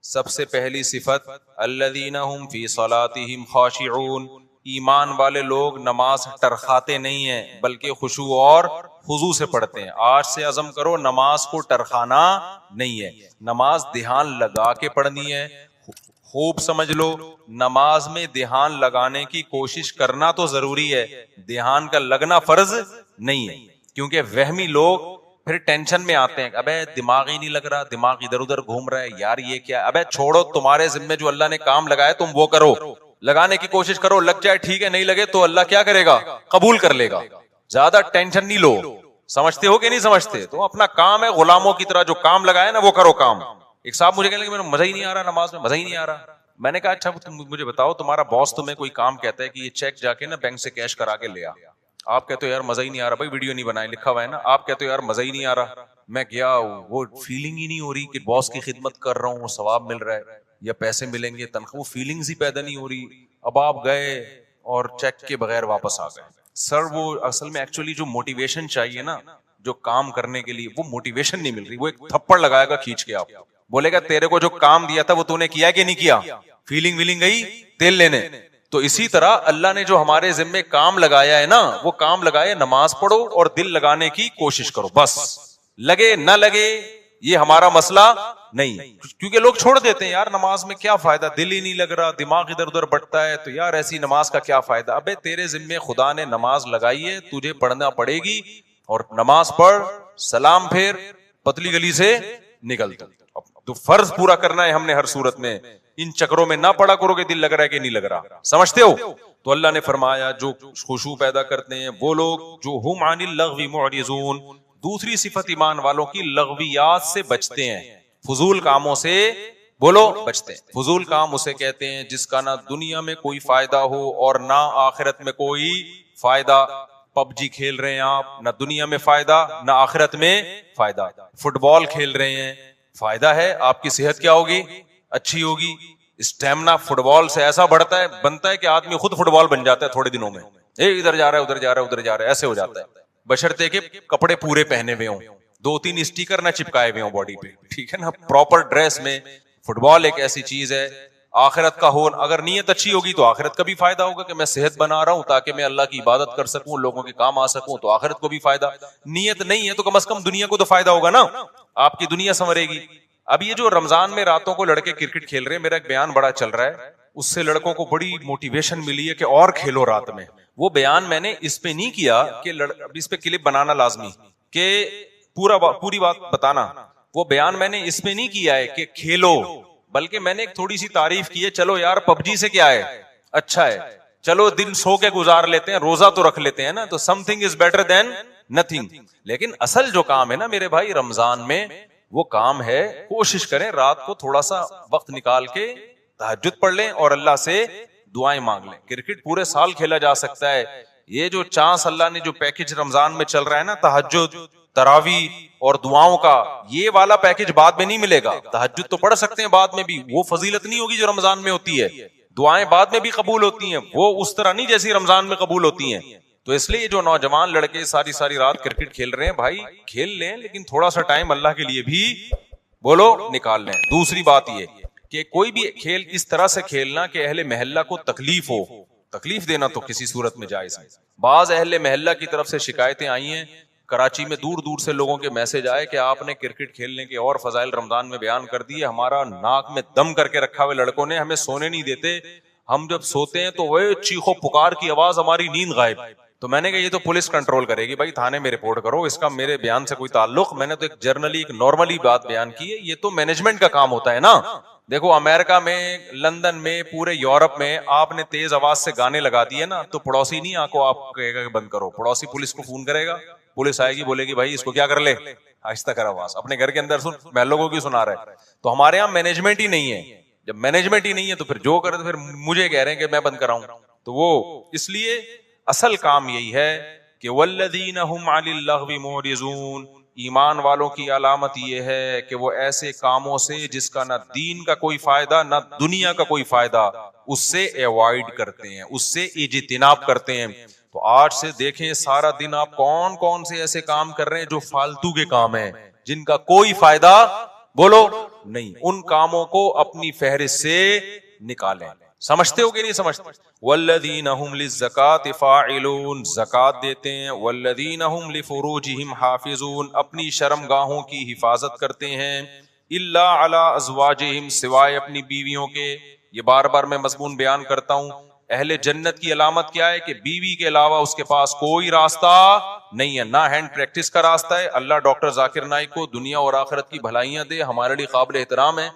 سب سے پہلی صفت الذین هم فی صلاتهم خاشعون، ایمان والے لوگ نماز ٹرخاتے نہیں ہیں بلکہ خشوع اور خضوع سے پڑھتے ہیں. آج سے عزم کرو نماز کو ٹرخانا نہیں ہے، نماز دھیان لگا کے پڑھنی ہے. خوب سمجھ لو، نماز میں دھیان لگانے کی کوشش کرنا تو ضروری ہے، دھیان کا لگنا فرض نہیں ہے. کیونکہ وہمی لوگ پھر ٹینشن میں آتے ہیں، ابے دماغ ہی نہیں لگ رہا، دماغ ادھر ادھر گھوم رہا ہے، یار یہ کیا. ابے چھوڑو، تمہارے ذمہ جو اللہ نے کام لگایا تم وہ کرو، لگانے کی کوشش کرو، لگ جائے ٹھیک ہے، نہیں لگے تو اللہ کیا کرے گا؟ قبول کر لے گا. زیادہ ٹینشن نہیں لو. سمجھتے ہو کہ نہیں سمجھتے؟ تو اپنا کام ہے غلاموں کی طرح، جو کام لگایا نا وہ کرو کام. ایک صاحب مجھے کہنے لگے میرا مزہ ہی نہیں آ رہا نماز میں، مزہ ہی نہیں آ رہا. میں نے کہا اچھا تم مجھے بتاؤ، تمہارا باس تمہیں کوئی کام کہتا ہے کہ یہ چیک جا کے نا بینک سے کیش کرا کے لے آ، آپ کہتے ہو یار مزہ ہی نہیں آ رہا، بھائی ویڈیو نہیں بنائے لکھا ہوا ہے نا، آپ کہتے ہو یار مزہ ہی نہیں آ رہا. میں گیا، وہ فیلنگ ہی نہیں ہو رہی کہ باس کی خدمت کر رہا ہوں، وہ ثواب مل رہا ہے یا پیسے ملیں گے تنخواہ، وہ فیلنگز ہی پیدا نہیں ہو رہی. اب آپ گئے اور چیک کے بغیر واپس آ گئے. سر وہ اصل میں ایکچولی جو موٹیویشن چاہیے نا جو کام کرنے کے لیے، وہ موٹیویشن نہیں مل رہی. وہ ایک تھپڑ لگائے گا کھینچ کے، آپ بولے گا تیرے کو جو کام دیا تھا وہ تو نے کیا کہ نہیں کیا، فیلنگ ویلنگ گئی تیل لینے. تو اسی طرح اللہ نے جو ہمارے ذمے کام لگایا ہے نا، وہ کام لگائے نماز پڑھو اور دل لگانے کی کوشش کرو. بس لگے نہ لگے یہ ہمارا مسئلہ نہیں. کیونکہ لوگ چھوڑ دیتے ہیں، یار نماز میں کیا فائدہ، دل ہی نہیں لگ رہا، دماغ ادھر ادھر بٹتا ہے، تو یار ایسی نماز کا کیا فائدہ. ابے تیرے ذمے خدا نے نماز لگائی ہے، تجھے پڑھنا پڑے گی، اور نماز پڑھ، سلام پھیر، پتلی گلی سے نکل. تو فرض پورا کرنا ہے ہم نے ہر صورت میں. ان چکروں میں نہ پڑا کرو کہ دل لگ رہا ہے کہ نہیں لگ رہا. سمجھتے ہو؟ تو اللہ نے فرمایا جو خشوع پیدا کرتے ہیں وہ لوگ جو ہم عن اللغو معرضون. دوسری صفت ایمان والوں کی لغویات سے بچتے ہیں، فضول کاموں سے بولو بچتے ہیں. فضول کام اسے کہتے ہیں جس کا نہ دنیا میں کوئی فائدہ ہو اور نہ آخرت میں کوئی فائدہ. پب جی کھیل رہے ہیں آپ، نہ دنیا میں فائدہ نہ آخرت میں فائدہ. فٹ بال کھیل رہے ہیں، فائدہ ہے، آپ کی صحت کیا ہوگی؟ اچھی ہوگی. اسٹیمنا فٹ بال سے ایسا بنتا ہے کہ آدمی خود فٹ بال بن جاتا ہے تھوڑے دنوں میں. ادھر جا رہا ہے ادھر جا رہا ہے ادھر جا رہا ہے، ایسے ہو جاتا ہے. بشرطے کہ کپڑے پورے پہنے ہوئے ہوں، 2-3 اسٹیکر نہ چپکائے ہوئے ہوں باڈی پہ، ٹھیک ہے نا، پراپر ڈریس میں. فٹ بال ایک ایسی چیز ہے آخرت کا ہو، اگر نیت اچھی ہوگی تو آخرت کا بھی فائدہ ہوگا کہ میں صحت بنا رہا ہوں تاکہ میں اللہ کی عبادت کر سکوں، لوگوں کے کام آ سکوں، تو آخرت کو بھی فائدہ. نیت نہیں ہے تو کم از کم دنیا کو تو فائدہ ہوگا نا، آپ کی دنیا سنورے گی. اب یہ جو رمضان میں راتوں کو لڑکے کرکٹ کھیل رہے ہیں، میرا ایک بیان بڑا چل رہا ہے، اس سے لڑکوں کو بڑی موٹیویشن ملی ہے کہ اور کھیلو رات میں. وہ بیان میں نے اس پہ نہیں کیا کہ اس پہ کلپ بنانا لازمی کہ پوری بات بتانا. وہ بیان میں نے اس پہ نہیں کیا ہے کہ کھیلو، بلکہ میں نے ایک تھوڑی سی تعریف کی ہے. چلو یار پب جی سے کیا ہے، اچھا ہے، چلو دن سو کے گزار لیتے ہیں، روزہ تو رکھ لیتے ہیں نا، تو some thing is better than nothing. لیکن اصل جو کام ہے نا میرے بھائی رمضان میں، وہ کام ہے کوشش کریں رات کو تھوڑا سا وقت نکال کے تہجد پڑھ لیں اور اللہ سے دعائیں مانگ لیں. کرکٹ پورے سال کھیلا جا سکتا ہے. یہ جو چانس اللہ نے جو پیکج رمضان میں چل رہا ہے نا، تہجد، تراویح اور دعاؤں کا، یہ والا پیکج بعد میں نہیں ملے گا. تہجد تو پڑھ سکتے ہیں بعد میں بھی، وہ فضیلت نہیں ہوگی جو رمضان میں ہوتی ہے. دعائیں بعد میں بھی قبول ہوتی ہیں، وہ اس طرح نہیں جیسی رمضان میں قبول ہوتی ہیں. تو اس لیے جو نوجوان لڑکے ساری رات کرکٹ کھیل رہے ہیں، بھائی کھیل لیں، لیکن تھوڑا سا ٹائم اللہ کے لیے بھی بولو نکال لیں. دوسری بات یہ کہ کوئی بھی کھیل اس طرح سے کھیلنا کہ اہل محلہ کو تکلیف ہو. تکلیف دینا تو کسی صورت میں جائز ہے. بعض اہل محلہ کی طرف سے شکایتیں آئی ہیں، کراچی میں دور دور سے لوگوں کے میسج آئے کہ آپ نے کرکٹ کھیلنے کے اور فضائل رمضان میں بیان کر دیے، ہمارا ناک میں دم کر کے رکھا ہوئے لڑکوں نے، ہمیں سونے نہیں دیتے، ہم جب سوتے ہیں تو وہ چیخو پکار کی آواز، ہماری نیند غائب. تو میں نے کہا یہ تو پولیس کنٹرول کرے گی، بھائی تھانے میں رپورٹ کرو، اس کا میرے بیان سے کوئی تعلق. میں نے تو ایک جرنلی ایک نارملی بات بیان کی ہے، یہ تو مینجمنٹ کا کام ہوتا ہے نا. دیکھو امریکہ میں، لندن میں، پورے یورپ میں آپ نے تیز آواز سے گانے لگا دیے نا، تو پڑوسی نہیں آپ کو آپ کہے گا کہ بند کرو، پڑوسی پولیس کو فون کرے گا، پولیس آئے گی بولے گی بھائی اس کو کیا کر لے، آہستہ کر آواز، اپنے گھر کے اندر سن، محلوں کو کیوں سنا رہا ہے. تو ہمارے یہاں مینجمنٹ ہی نہیں ہے. جب مینجمنٹ ہی نہیں ہے تو پھر جو کرے تو پھر مجھے کہہ رہے ہیں کہ میں بند کراؤں. تو وہ اس لیے اصل کام یہی ہے کہ والذین هم عن اللغو معرضون. ایمان والوں کی علامت یہ ہے کہ وہ ایسے کاموں سے جس کا نہ دین کا کوئی فائدہ نہ دنیا کا کوئی فائدہ، اس سے ایوائڈ کرتے ہیں، اس سے اجتناب کرتے ہیں. تو آج سے دیکھیں سارا دن آپ کون کون سے ایسے کام کر رہے ہیں جو فالتو کے کام ہیں، جن کا کوئی فائدہ بولو نہیں. ان کاموں کو اپنی فہرست سے نکالیں. سمجھتے ہو کہ نہیں سمجھتے؟ والذین هم للزکاۃ فاعلون، زکات دیتے ہیں. والذین هم لفروجهم حافظون، اپنی شرمگاہوں کی حفاظت کرتے ہیں. الا علی ازواجہم، سوائے اپنی بیویوں کے. یہ بار بار میں مضمون بیان کرتا ہوں. اہل جنت کی علامت کیا ہے؟ کہ بیوی کے علاوہ اس کے پاس کوئی راستہ نہیں ہے، نہ ہینڈ پریکٹس کا راستہ ہے. اللہ ڈاکٹر ذاکر نائک کو دنیا اور آخرت کی بھلائیاں دے، ہمارے لیے قابل احترام ہے،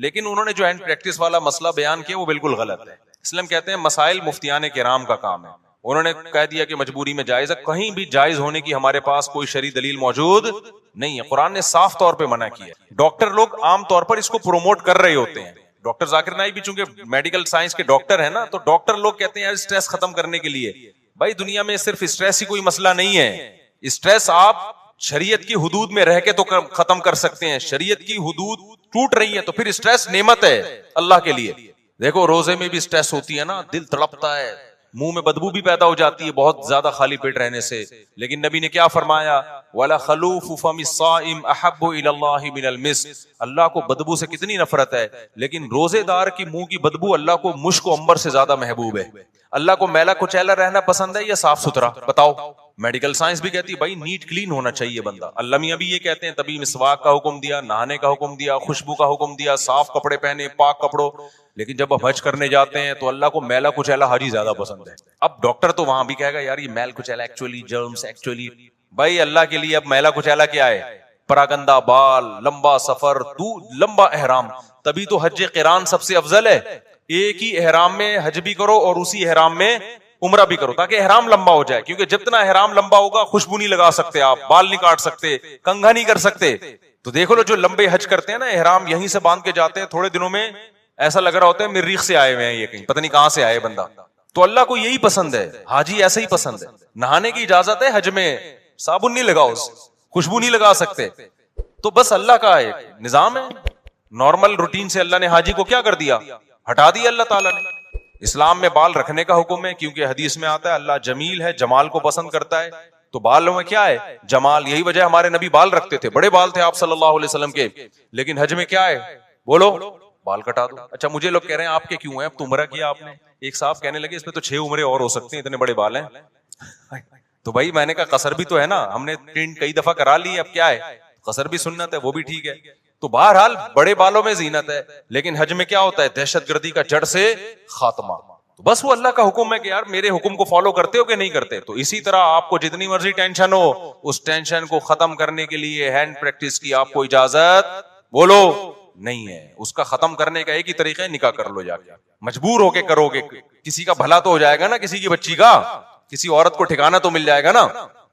لیکن انہوں نے جو ہینڈ پریکٹس والا مسئلہ بیان کیا وہ بالکل غلط ہے. اسلام کہتے ہیں مسائل مفتیان کرام کا کام ہے. انہوں نے کہہ دیا کہ مجبوری میں جائز ہے، کہیں بھی جائز ہونے کی ہمارے پاس کوئی شرعی دلیل موجود نہیں ہے. قرآن نے صاف طور پہ منع کیا. ڈاکٹر لوگ عام طور پر اس کو پروموٹ کر رہے ہوتے ہیں. ڈاکٹر ذاکر نائک بھی چونکہ میڈیکل سائنس کے ڈاکٹر ہیں نا، تو ڈاکٹر لوگ کہتے ہیں اسٹریس ختم کرنے کے لیے. بھائی دنیا میں صرف اسٹریس ہی کوئی مسئلہ نہیں ہے. اسٹریس آپ شریعت کی حدود میں رہ کے تو ختم کر سکتے ہیں. شریعت کی حدود ٹوٹ رہی ہے تو پھر اسٹریس نعمت ہے اللہ کے لیے. دیکھو روزے میں بھی اسٹریس ہوتی ہے نا، دل تڑپتا ہے، منہ میں بدبو بھی پیدا ہو جاتی ہے بہت زیادہ خالی پیٹ رہنے سے. لیکن نبی نے کیا فرمایا؟ وَلَا خَلُوفُ فَمِ الصَّائِمِ أَحَبُّ إِلَى اللَّهِ مِنَ الْمِسْكِ. اللہ کو بدبو سے کتنی نفرت ہے، لیکن روزے دار کی منہ کی بدبو اللہ کو مشک و عنبر سے زیادہ محبوب ہے. اللہ کو میلا کچیلا رہنا پسند ہے یا صاف ستھرا؟ بتاؤ. میڈیکل سائنس بھی کہتی ہے بھائی نیٹ کلین ہونا چاہیے بندہ. اللہ میاں بھی یہ کہتے ہیں تبھی مسواک کا حکم دیا، نہانے کا حکم دیا، خوشبو کا حکم دیا، صاف کپڑے پہنے، پاک کپڑوں. لیکن جب ہم حج کرنے جاتے ہیں تو اللہ کو میلا کچیلا حاجی زیادہ پسند ہے. اب ڈاکٹر تو وہاں بھی کہے گا یار یہ میل کچیلا ایکچولی جرمز ایکچولی. بھائی اللہ کے لیے اب میلا کچیلا کیا ہے؟ پراگندہ بال، لمبا سفر، لمبا احرام. تبھی تو حج قران سب سے افضل ہے. ایک ہی احرام میں حج بھی کرو اور اسی احرام میں عمرہ بھی کرو تاکہ احرام لمبا ہو جائے. کیونکہ جتنا احرام لمبا ہوگا خوشبو نہیں لگا سکتے آپ، بال نہیں کاٹ سکتے، کنگھا نہیں کر سکتے. تو دیکھو لو جو لمبے حج کرتے ہیں نا، احرام یہیں سے باندھ کے جاتے ہیں، تھوڑے دنوں میں ایسا لگ رہا ہوتا ہے مریخ سے آئے ہوئے ہیں، یہ کہیں پتہ نہیں کہاں سے آئے بندہ. تو اللہ کو یہی پسند ہے، حاجی ایسا ہی پسند ہے. نہانے کی اجازت ہے حج میں، صابن نہیں لگاؤ، خوشبو نہیں لگا سکتے. تو بس اللہ کا ایک نظام ہے. نارمل روٹین سے اللہ نے حاجی کو کیا کر دیا؟ ہٹا دیا اللہ تعالیٰ نے. اسلام میں بال رکھنے کا حکم ہے کیونکہ حدیث میں آتا ہے اللہ جمیل ہے، جمال کو پسند کرتا ہے. تو بالوں میں کیا ہے؟ جمال. یہی وجہ ہمارے نبی بال رکھتے تھے، بڑے بال تھے آپ صلی اللہ علیہ وسلم کے. لیکن حج میں کیا ہے؟ بولو، بال کٹا دو. اچھا مجھے لوگ کہہ رہے ہیں آپ کے کیوں ہیں؟ اب تو عمرہ کیا آپ نے. ایک صاحب کہنے لگے اس میں تو 6 عمرے اور ہو سکتے ہیں، اتنے بڑے بال ہیں. تو بھائی میں نے کہا قصر بھی تو ہے نا، ہم نے کئی دفعہ کرا لی، اب کیا ہے؟ قصر بھی سنت ہے، وہ بھی ٹھیک ہے. تو بہرحال بڑے بالوں میں زینت ہے، لیکن حج میں کیا ہوتا ہے؟ دہشت گردی کا جڑ سے خاتمہ. تو بس وہ اللہ کا حکم ہے کہ یار میرے حکم کو فالو کرتے ہو کہ نہیں کرتے. تو اسی طرح آپ کو جتنی مرضی ٹینشن ہو، اس ٹینشن کو ختم کرنے کے لیے ہینڈ پریکٹس کی آپ کو اجازت بولو نہیں ہے. اس کا ختم کرنے کا ایک ہی طریقہ ہے، نکاح کر لو جا کے. مجبور ہو کے کرو گے، کسی کا بھلا تو ہو جائے گا نا، کسی کی بچی کا، کسی عورت کو ٹھکانا تو مل جائے گا نا.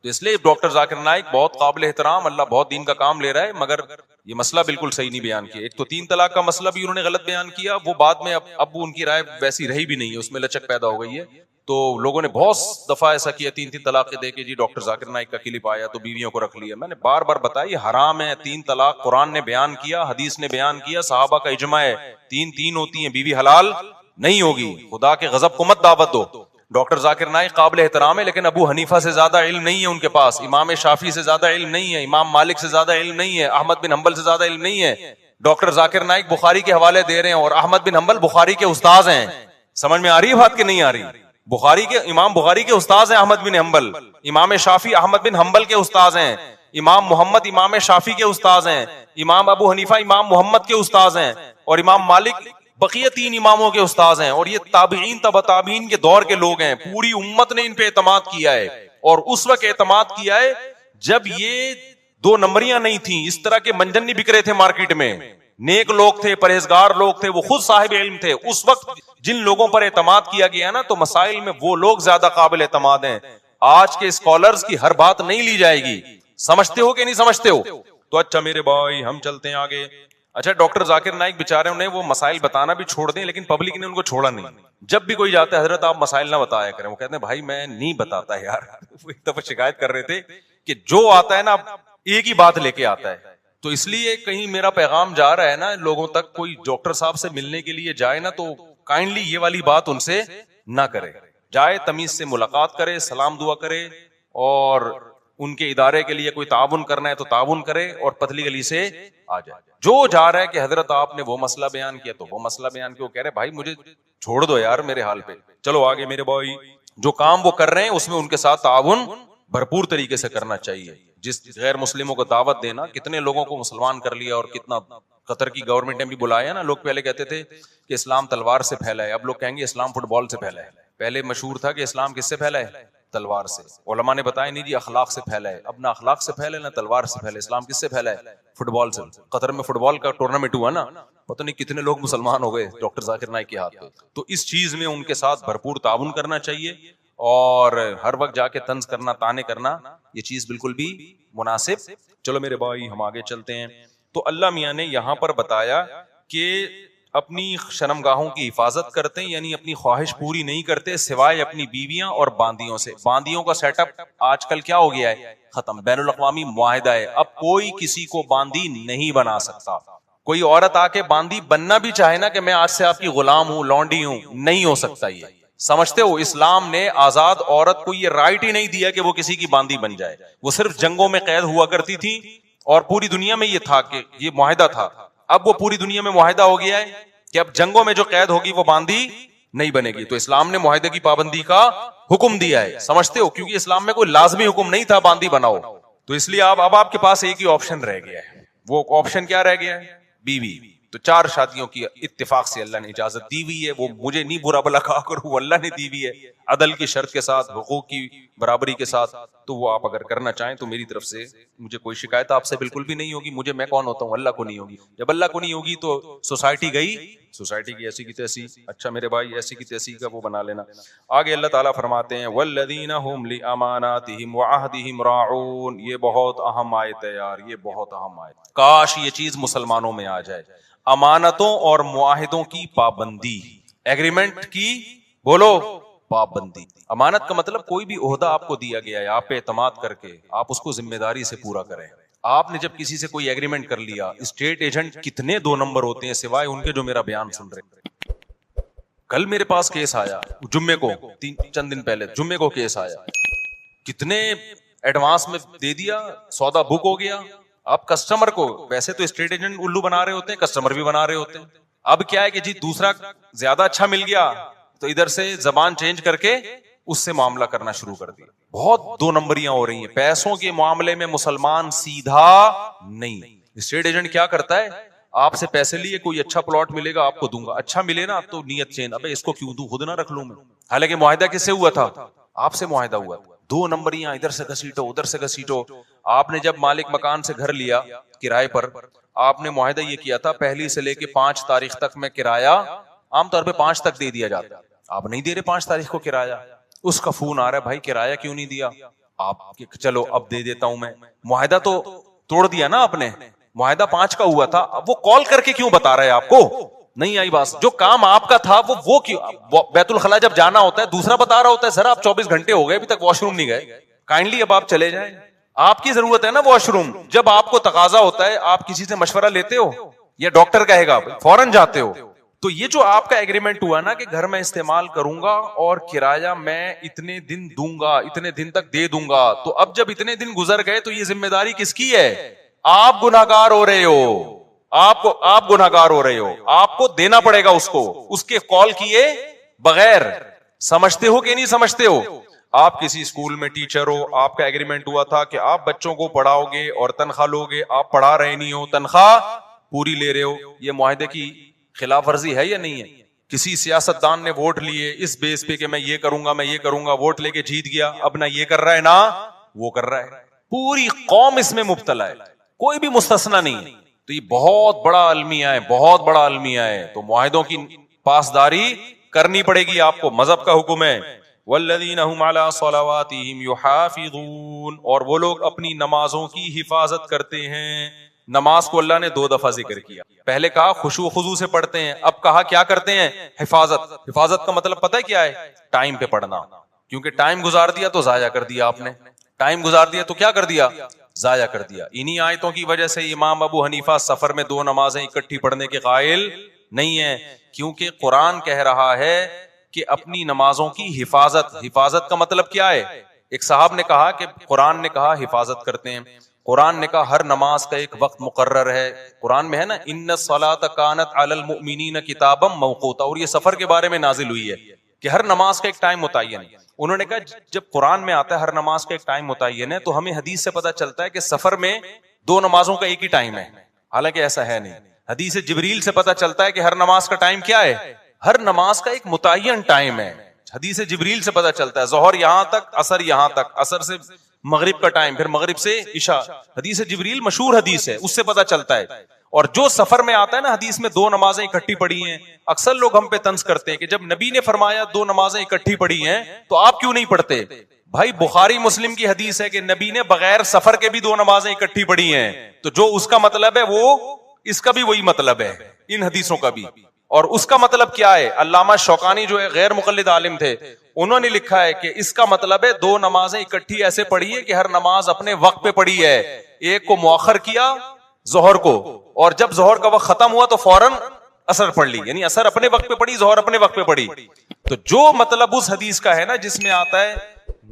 تو اس لیے ڈاکٹر ذاکر نائک بہت قابل احترام، اللہ بہت دین کا کام لے رہا ہے، مگر یہ مسئلہ بالکل صحیح نہیں بیان کیا. ایک تو 3 طلاق کا مسئلہ بھی انہوں نے غلط بیان کیا، وہ بعد میں اب ان کی رائے ویسی رہی بھی نہیں ہے، اس میں لچک پیدا ہو گئی ہے. تو لوگوں نے بہت دفعہ ایسا کیا 3 طلاقیں دے کے جی ڈاکٹر ذاکر نائک کا کلپ آیا تو بیویوں کو رکھ لیا. میں نے بار بار بتایا یہ حرام ہے. 3 طلاق قرآن نے بیان کیا، حدیث نے بیان کیا، صحابہ کا اجماع ہے. 3 ہوتی ہیں، بیوی حلال نہیں ہوگی. خدا کے غضب کو مت دعوت دو. ڈاکٹر ذاکر نائک قابل احترام ہے، لیکن ابو حنیفہ سے زیادہ علم نہیں ہے ان کے پاس، امام شافعی سے زیادہ علم نہیں ہے، امام مالک سے زیادہ علم نہیں ہے، احمد بن حنبل سے زیادہ علم نہیں ہے. ڈاکٹر ذاکر نائک بخاری کے حوالے دے رہے ہیں اور احمد بن حنبل بخاری کے استاذ ہیں. سمجھ میں آ رہی ہے بات کہ نہیں آ رہی؟ امام بخاری کے استاذ ہیں احمد بن حنبل، امام شافعی احمد بن حنبل کے استاذ ہیں، امام محمد امام شافعی کے استاذ ہیں، امام ابو حنیفہ امام محمد کے استاذ ہیں، اور امام مالک بقیہ 3 اماموں کے استاذ ہیں. اور یہ تابعین تبع تابعین کے دور کے لوگ ہیں. پوری امت نے ان پہ اعتماد کیا ہے، اور اس وقت اعتماد کیا ہے جب یہ 2 نمبریاں نہیں تھیں، اس طرح کے منجن نہیں بک رہے تھے مارکیٹ میں. نیک لوگ تھے، پرہیزگار لوگ تھے، وہ خود صاحب علم تھے. اس وقت جن لوگوں پر اعتماد کیا گیا نا، تو مسائل میں وہ لوگ زیادہ قابل اعتماد ہیں. آج کے اسکالرز کی ہر بات نہیں لی جائے گی. سمجھتے ہو کہ نہیں سمجھتے ہو؟ تو اچھا میرے بھائی ہم چلتے ہیں آگے. اچھا ڈاکٹر ذاکر نائک بیچارے انہیں وہ مسائل بتانا بھی چھوڑ دیں، لیکن پبلک نے ان کو چھوڑا نہیں. جب بھی کوئی جاتا ہے حضرت آپ مسائل نہ بتایا کریں، وہ کہتے ہیں بھائی میں نہیں بتاتا یار. وہ ایک دفعہ شکایت کر رہے تھے کہ جو آتا ہے نا ایک ہی بات لے کے آتا ہے. تو اس لیے کہیں میرا پیغام جا رہا ہے نا لوگوں تک، کوئی ڈاکٹر صاحب سے ملنے کے لیے جائے نا تو کائنڈلی یہ والی بات ان سے نہ کرے. جائے تمیز سے ملاقات کرے، سلام دعا کرے، اور ان کے ادارے کے لیے کوئی تعاون کرنا ہے تو تعاون کرے اور پتلی گلی سے آ جائے. جو جا رہا ہے کہ حضرت آپ نے وہ مسئلہ بیان کیا تو وہ مسئلہ بیان کیا, وہ کہہ رہے بھائی مجھے چھوڑ دو یار میرے حال پہ, چلو آگے میرے بھائی. جو کام وہ کر رہے ہیں اس میں ان کے ساتھ تعاون بھرپور طریقے سے کرنا چاہیے. جس غیر مسلموں کو دعوت دینا, کتنے لوگوں کو مسلمان کر لیا اور کتنا قطر کی گورنمنٹ نے بھی بلایا نا. لوگ پہلے کہتے تھے کہ اسلام تلوار سے پھیلا ہے, اب لوگ کہیں گے اسلام فٹ بال سے پھیلا ہے. پہلے مشہور تھا کہ اسلام کس سے پھیلا ہے, تلوار سے. علماء نے بتایا نہیں جی اخلاق سے پھیلا ہے. اب نہ اخلاق سے پھیلا ہے نہ تلوار سے پھیلا ہے. اسلام کس سے پھیلا ہے, فٹ بال سے. قطر میں فٹ بال کا ٹورنامنٹ ہوا نا, پتہ نہیں کتنے لوگ مسلمان ہو گئے ڈاکٹر ذاکر نائک کے ہاتھ پہ. تو اس چیز میں ان کے ساتھ بھرپور تعاون کرنا چاہیے, اور ہر وقت جا کے طنز کرنا, طعنے کرنا, یہ چیز بالکل بھی مناسب. چلو میرے بھائی ہم آگے چلتے ہیں. تو اللہ میاں نے یہاں پر بتایا کہ اپنی شرمگاہوں کی حفاظت کرتے ہیں, یعنی اپنی خواہش پوری نہیں کرتے سوائے اپنی بیویاں اور باندیوں سے. باندیوں کا سیٹ اپ آج کل کیا ہو گیا ہے, ختم. بین الاقوامی معاہدہ ہے, اب کوئی کسی کو باندی نہیں بنا سکتا. کوئی عورت آ کے باندی بننا بھی چاہے نا کہ میں آج سے آپ کی غلام ہوں, لونڈی ہوں, نہیں ہو سکتا. یہ سمجھتے ہو اسلام نے آزاد عورت کو یہ رائٹ ہی نہیں دیا کہ وہ کسی کی باندی بن جائے. وہ صرف جنگوں میں قید ہوا کرتی تھی اور پوری دنیا میں یہ تھا کہ یہ معاہدہ تھا. اب وہ پوری دنیا میں معاہدہ ہو گیا ہے کہ اب جنگوں میں جو قید ہوگی وہ باندی نہیں بنے گی. تو اسلام نے معاہدے کی پابندی کا حکم دیا ہے, سمجھتے ہو, کیونکہ اسلام میں کوئی لازمی حکم نہیں تھا باندی بناؤ. تو اس لیے اب آپ کے پاس ایک ہی آپشن رہ گیا ہے. وہ آپشن کیا رہ گیا ہے, بیوی. تو 4 شادیوں کی اتفاق سے اللہ نے اجازت دی ہوئی ہے. وہ مجھے نہیں برا بلا کہا کروں, اللہ نے دی ہوئی ہے عدل کی شرط کے ساتھ, حقوق کی برابری کے ساتھ. تو وہ آپ اگر کرنا چاہیں تو میری طرف سے مجھے کوئی شکایت آپ سے بالکل بھی نہیں ہوگی. مجھے, میں کون ہوتا ہوں, اللہ کو نہیں ہوگی. جب اللہ کو نہیں ہوگی تو سوسائٹی گئی, سوسائٹی کی ایسی کی تیسی. اچھا میرے بھائی ایسی کی تیسی کا وہ بنا لینا. آگے اللہ تعالیٰ فرماتے ہیں والذین هم لاماناتهم وعهدهم راعون. یہ بہت اہم آیت ہے یار, یہ بہت اہم آیت. کاش یہ چیز مسلمانوں میں آ جائے, امانتوں اور معاہدوں کی پابندی, ایگریمنٹ کی بولو پابندی. امانت کا مطلب کوئی بھی عہدہ آپ کو دیا گیا ہے, آپ پہ اعتماد کر کے آپ اس کو ذمہ داری سے پورا کریں. آپ نے جب کسی سے کوئی ایگریمنٹ کر لیا, اسٹیٹ ایجنٹ کتنے 2 نمبر ہوتے ہیں سوائے ان کے جو میرا بیان سن رہے. کل میرے پاس کیس آیا, جمعے کو, چند دن پہلے جمعے کو کیس آیا, کتنے ایڈوانس میں دے دیا, سودا بک ہو گیا. اب کسٹمر کو, ویسے تو اسٹیٹ ایجنٹ الو بنا رہے ہوتے ہیں, کسٹمر بھی بنا رہے ہوتے ہیں. اب کیا ہے کہ جی دوسرا زیادہ اچھا مل گیا تو ادھر سے زبان چینج کر کے اس سے معاملہ کرنا شروع کر دیا. بہت 2 نمبریاں ہو رہی ہیں پیسوں کے معاملے میں. مسلمان سیدھا نہیں. اسٹیٹ ایجنٹ کیا کرتا ہے, آپ سے پیسے لیے, کوئی اچھا پلاٹ ملے گا آپ کو دوں گا, اچھا ملے نا تو نیت چین, ابے اس کو کیوں دوں, خود نہ رکھ لوں میں. حالانکہ معاہدہ کس سے ہوا تھا, آپ سے معاہدہ ہوا تھا. 2 نمبریاں ادھر سے گھسیٹو ادھر سے گھسیٹو. آپ نے جب مالک مکان سے گھر لیا کرائے پر, آپ نے معاہدہ یہ کیا تھا 1 سے لے کے 5 تاریخ تک میں کرایہ, عام طور پہ 5 تک دے دیا جاتا. آپ نہیں دے رہے 5 تاریخ کو کرایہ. اس کا فون آ رہا ہے بھائی کرایہ کیوں نہیں دیا. آپ چلو اب دے دیتا ہوں میں. معاہدہ تو توڑ دیا نا آپ نے, معاہدہ 5 کا ہوا تھا. اب وہ کال کر کے کیوں بتا رہا ہے آپ کو, نہیں آئی بات. جو کام آپ کا تھا وہ کیوں, بیت الخلا جب جانا ہوتا ہے دوسرا بتا رہا ہوتا ہے, سر آپ 24 گھنٹے ہو گئے ابھی تک واش روم نہیں گئے, کائنڈلی اب آپ چلے جائیں. آپ کی ضرورت ہے نا واش روم. جب آپ کو تقاضا ہوتا ہے آپ کسی سے مشورہ لیتے ہو یا ڈاکٹر کہے گا فوراً جاتے ہو. تو یہ جو آپ کا ایگریمنٹ ہوا نا کہ گھر میں استعمال کروں گا اور کرایہ میں اتنے دن دوں گا, اتنے دن تک دے دوں گا, تو اب جب اتنے دن گزر گئے تو یہ ذمہ داری کس کی ہے, آپ گناہگار ہو رہے ہو. آپ گناہگار ہو رہے ہو, آپ کو دینا پڑے گا اس کو, اس کے کال کیے بغیر. سمجھتے ہو کہ نہیں سمجھتے ہو. آپ کسی اسکول میں ٹیچر ہو, آپ کا ایگریمنٹ ہوا تھا کہ آپ بچوں کو پڑھاؤ گے اور تنخواہ لو گے, آپ پڑھا رہے نہیں ہو, تنخواہ پوری لے رہے ہو. یہ معاہدے کی خلاف ورزی ہے یا نہیں ہے. کسی سیاستدان نے ووٹ لیے اس بیس پہ کہ میں یہ کروں گا, میں یہ کروں گا, ووٹ لے کے جیت گیا, اب نہ یہ کر رہا ہے نہ وہ کر رہا ہے. پوری قوم اس میں مبتلا ہے, کوئی بھی مستثنا نہیں. تو یہ بہت بڑا المیہ ہے, بہت بڑا المیہ ہے. تو معاہدوں کی پاسداری کرنی پڑے گی آپ کو, مذہب کا حکم ہے. والذین هم علی صلواتہم یحافظون, اور وہ لوگ اپنی نمازوں کی حفاظت کرتے ہیں. نماز کو اللہ نے 2 دفعہ ذکر کیا. پہلے کہا خشوع و خضوع سے پڑھتے ہیں, اب کہا کیا کرتے ہیں, حفاظت. حفاظت کا مطلب پتہ ہے کیا ہے, ٹائم پہ پڑھنا. کیونکہ ٹائم گزار دیا تو ضائع کر دیا آپ نے, ٹائم گزار دیا تو کیا کر دیا, ضائع کر دیا. انہی آیتوں کی وجہ سے امام ابو حنیفہ سفر میں 2 نمازیں اکٹھی پڑھنے کے قائل نہیں ہیں, کیونکہ قرآن کہہ رہا ہے کہ اپنی نمازوں کی حفاظت. حفاظت کا مطلب کیا ہے, ایک صاحب نے کہا کہ قرآن نے کہا حفاظت کرتے ہیں، قرآن نے کہا ہر نماز کا ایک وقت مقرر ہے، قرآن میں ہے نا ان الصلاۃ کانت علی المؤمنین کتابا موقوتا، اور یہ سفر کے بارے میں نازل ہوئی ہے کہ ہر نماز کا ایک ٹائم متعین ہے۔ انہوں نے کہا جب قرآن میں آتا ہے ہر نماز کا ایک ٹائم متعین ہے تو ہمیں حدیث سے پتہ چلتا ہے کہ سفر میں دو نمازوں کا ایک ہی ٹائم ہے، حالانکہ ایسا ہے نہیں۔ حدیث جبریل سے پتہ چلتا ہے کہ ہر نماز کا ٹائم کیا ہے، ہر نماز کا ایک متعین ٹائم ہے، حدیث جبریل سے پتہ چلتا ہے ظہر یہاں تک، عصر یہاں تک، عصر سے مغرب کا ٹائم، پھر مغرب سے عشاء، حدیث جبریل مشہور حدیث ہے، اس سے پتہ چلتا ہے۔ اور جو سفر میں آتا ہے نا حدیث میں دو نمازیں اکٹھی پڑھی ہیں، اکثر لوگ ہم پہ طنز کرتے ہیں کہ جب نبی نے فرمایا دو نمازیں اکٹھی پڑھی ہیں تو آپ کیوں نہیں پڑھتے؟ بھائی بخاری مسلم کی حدیث ہے کہ نبی نے بغیر سفر کے بھی دو نمازیں اکٹھی پڑھی ہیں، تو جو اس کا مطلب ہے وہ اس کا بھی وہی مطلب ہے، ان حدیثوں کا بھی۔ اور اس کا مطلب کیا ہے؟ علامہ شوکانی جو ہے غیر مقلد عالم تھے، انہوں نے لکھا ہے کہ اس کا مطلب ہے دو نمازیں اکٹھی ایسے پڑھی ہے کہ ہر نماز اپنے وقت پہ پڑھی ہے، ایک کو مؤخر کیا ظہر کو، اور جب ظہر کا وقت ختم ہوا تو فوراً عصر پڑھ لی، یعنی عصر اپنے وقت پہ پڑھی، ظہر اپنے وقت پہ پڑھی۔ تو جو مطلب اس حدیث کا ہے نا جس میں آتا ہے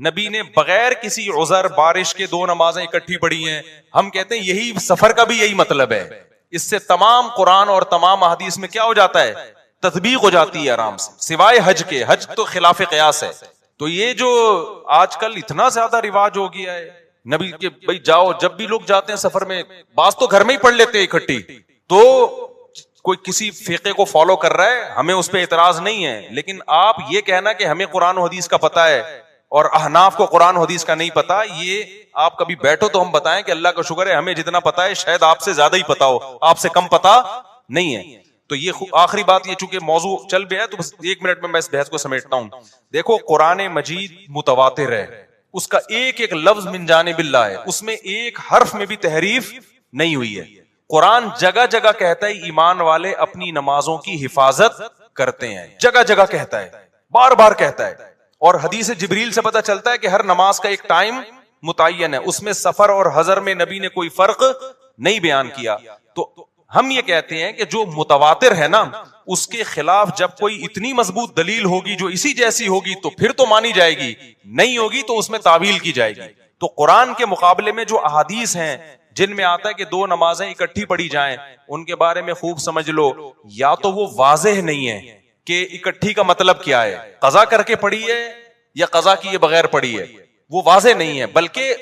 نبی نے بغیر کسی عذر بارش کے دو نمازیں اکٹھی پڑھی ہیں، ہم کہتے ہیں یہی سفر کا بھی یہی مطلب ہے۔ اس سے تمام قرآن اور تمام احادیث میں کیا ہو جاتا ہے؟ تطبیق ہو جاتی ہے آرام سے، سوائے حج کے، حج تو خلاف قیاس ہے۔ تو یہ جو آج کل اتنا زیادہ رواج ہو گیا ہے نبی کے بھائی جاؤ، جب بھی لوگ جاتے ہیں سفر میں، بعض تو گھر میں ہی پڑھ لیتے ہیں اکٹھی، تو کوئی کسی فقہ کو فالو کر رہا ہے ہمیں اس پہ اعتراض نہیں ہے، لیکن آپ یہ کہنا کہ ہمیں قرآن و حدیث کا پتہ ہے اور احناف کو قرآن و حدیث کا نہیں پتا، یہ آپ کبھی بیٹھو تو ہم بتائیں کہ اللہ کا شکر ہے ہمیں جتنا پتا ہے شاید آپ سے زیادہ ہی پتا ہو، آپ سے کم پتا نہیں ہے۔ تو یہ آخری بات، یہ چونکہ موضوع چل گیا ہے تو بس ایک منٹ میں اس بحث کو سمیٹتا ہوں۔ دیکھو قرآن مجید متواتر ہے، اس کا ایک ایک لفظ من جانب اللہ ہے، اس میں ایک حرف میں بھی تحریف نہیں ہوئی ہے۔ قرآن جگہ جگہ کہتا ہے ایمان والے اپنی نمازوں کی حفاظت کرتے ہیں، جگہ جگہ کہتا ہے، بار بار کہتا ہے۔ اور حدیث جبریل سے پتہ چلتا ہے کہ ہر نماز کا ایک ٹائم متعین ہے، اس میں سفر اور حضر میں نبی نے کوئی فرق نہیں بیان کیا۔ تو ہم یہ کہتے ہیں کہ جو متواتر ہے نا اس کے خلاف جب کوئی اتنی مضبوط دلیل ہوگی جو اسی جیسی ہوگی تو پھر تو مانی جائے گی، نہیں ہوگی تو اس میں تعویل کی جائے گی۔ تو قرآن کے مقابلے میں جو احادیث ہیں جن میں آتا ہے کہ دو نمازیں اکٹھی پڑھی جائیں، ان کے بارے میں خوب سمجھ لو، یا تو وہ واضح نہیں ہے کہ اکٹھی کا مطلب کیا ہے، قضا کر کے پڑھی ہے یا قضا کیے بغیر پڑھی ہے، وہ واضح نہیں ہے، بلکہ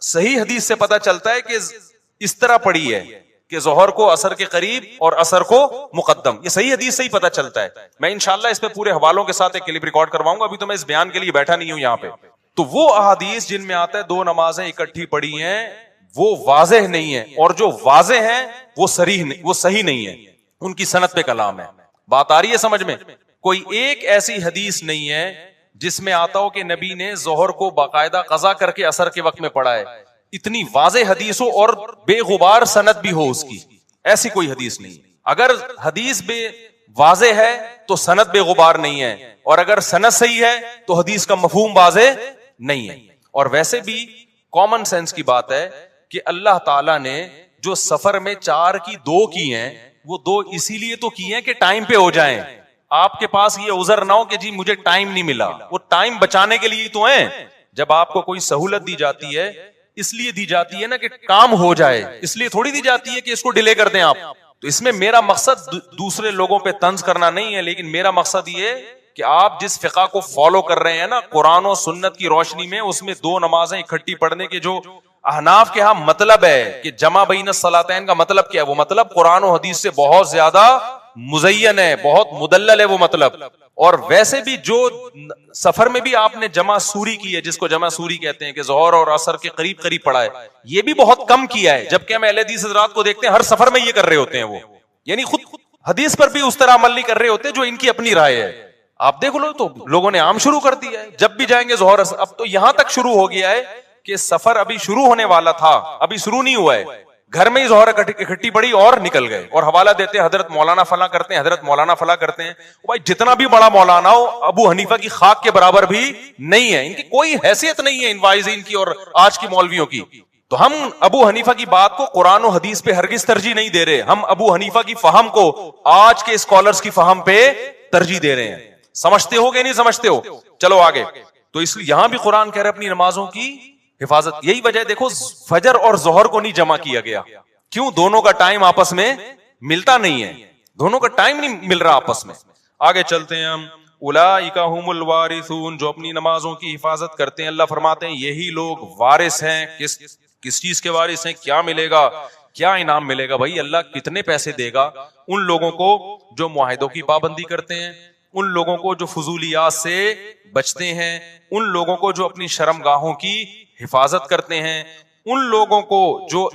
صحیح حدیث سے پتہ چلتا ہے کہ اس طرح پڑھی ہے کہ ظہر کو عصر کے قریب اور عصر کو مقدم، یہ صحیح حدیث سے ہی پتہ چلتا ہے۔ میں انشاءاللہ اس پہ پورے حوالوں کے ساتھ ایک کلپ ریکارڈ کرواؤں گا، ابھی تو میں اس بیان کے لیے بیٹھا نہیں ہوں یہاں پہ۔ تو وہ احادیث جن میں آتا ہے دو نمازیں اکٹھی پڑھی ہیں وہ واضح نہیں ہے، اور جو واضح ہیں وہ صحیح نہیں ہے، ان کی سند پہ کلام ہے۔ بات آ رہی ہے سمجھ میں؟ کوئی ایک ایسی حدیث نہیں ہے جس میں آتا ہو کہ نبی نے ظہر کو باقاعدہ قضا کر کے عصر کے وقت میں پڑھا ہے، اتنی واضح حدیث ہو اور بے غبار سند بھی ہو اس کی، ایسی کوئی حدیث نہیں۔ اگر حدیث بے واضح ہے تو سند بے غبار نہیں ہے، اور اگر سند صحیح ہے تو حدیث کا مفہوم واضح نہیں ہے۔ اور ویسے بھی کامن سینس کی بات ہے کہ اللہ تعالیٰ نے جو سفر میں 4 کی 2 کی ہیں، وہ 2 اسی لیے تو کی ہیں کہ ٹائم پہ ہو جائیں، آپ کے پاس یہ عذر نہ ہو کہ جی مجھے ٹائم نہیں ملا، وہ ٹائم بچانے کے لیے تو ہیں۔ جب آپ کو کوئی سہولت دی جاتی ہے اس لیے دی جاتی ہے نا کہ کام ہو جائے، اس لیے تھوڑی دی جاتی ہے کہ اس کو ڈیلے کر دیں آپ۔ تو اس میں میرا مقصد دوسرے لوگوں پہ طنز کرنا نہیں ہے، لیکن میرا مقصد یہ کہ آپ جس فقہ کو فالو کر رہے ہیں نا قرآن و سنت کی روشنی میں، اس میں 2 نمازیں اکٹھی پڑھنے کے جو احناف کے ہاں مطلب ہے کہ جمع بین الصلاتین کا مطلب کیا ہے، وہ مطلب قرآن و حدیث سے بہت زیادہ مزین ہے، بہت مدلل ہے وہ مطلب۔ اور ویسے بھی جو سفر میں بھی آپ نے جمع سوری کی ہے، جس کو جمع سوری کہتے ہیں کہ ظہر اور عصر کے قریب قریب پڑھا ہے، یہ بھی بہت کم کیا ہے، جبکہ ہم اہل حدیث حضرات کو دیکھتے ہیں ہر سفر میں یہ کر رہے ہوتے ہیں، وہ یعنی خود حدیث پر بھی اس طرح عمل نہیں کر رہے ہوتے جو ان کی اپنی رائے ہے۔ آپ دیکھ لو تو لوگوں نے عام شروع کر دیا ہے، جب بھی جائیں گے ظہر عصر، اب تو یہاں تک شروع ہو گیا ہے کہ سفر ابھی شروع ہونے والا تھا، ابھی شروع نہیں ہوا ہے، گھر میں ہی ظہر اکٹھی پڑی اور نکل گئے، اور حوالہ دیتے ہیں حضرت مولانا فلاں کرتے ہیں، حضرت مولانا فلاں کرتے ہیں۔ بھائی جتنا بھی بڑا مولانا ہو ابو حنیفہ کی خاک کے برابر بھی نہیں ہے، ان کی کوئی حیثیت نہیں ہے ان واعظین کی اور آج کی مولویوں کی۔ تو ہم ابو حنیفہ کی بات کو قرآن و حدیث پہ ہرگز ترجیح نہیں دے رہے، ہم ابو حنیفہ کی فہم کو آج کے اسکالرز کی فہم پہ ترجیح دے رہے ہیں۔ سمجھتے ہو کہ نہیں سمجھتے ہو؟ چلو آگے۔ تو اس لیے یہاں بھی قرآن کہہ رہے اپنی نمازوں کی حفاظت. یہی وجہ ہے دیکھو فجر اور ظہر کو نہیں جمع کیا گیا. کیوں؟ دونوں کا ٹائم آپس میں ملتا نہیں ہے, دونوں کا ٹائم نہیں مل رہا آپس میں. آگے چلتے ہیں ہم. اولئک هم الوارثون, جو اپنی نمازوں کی حفاظت کرتے ہیں, اللہ فرماتے ہیں یہی لوگ وارث ہیں. کس چیز کے وارث ہیں؟ کیا ملے گا, کیا انعام ملے گا بھائی؟ اللہ کتنے پیسے دے گا ان لوگوں کو جو معاہدوں کی پابندی کرتے ہیں, ان لوگوں کو جو فضولیات سے بچتے ہیں, ان لوگوں کو جو اپنی شرمگاہوں کی حفاظت کرتے ہیں, ان لوگوں کو جو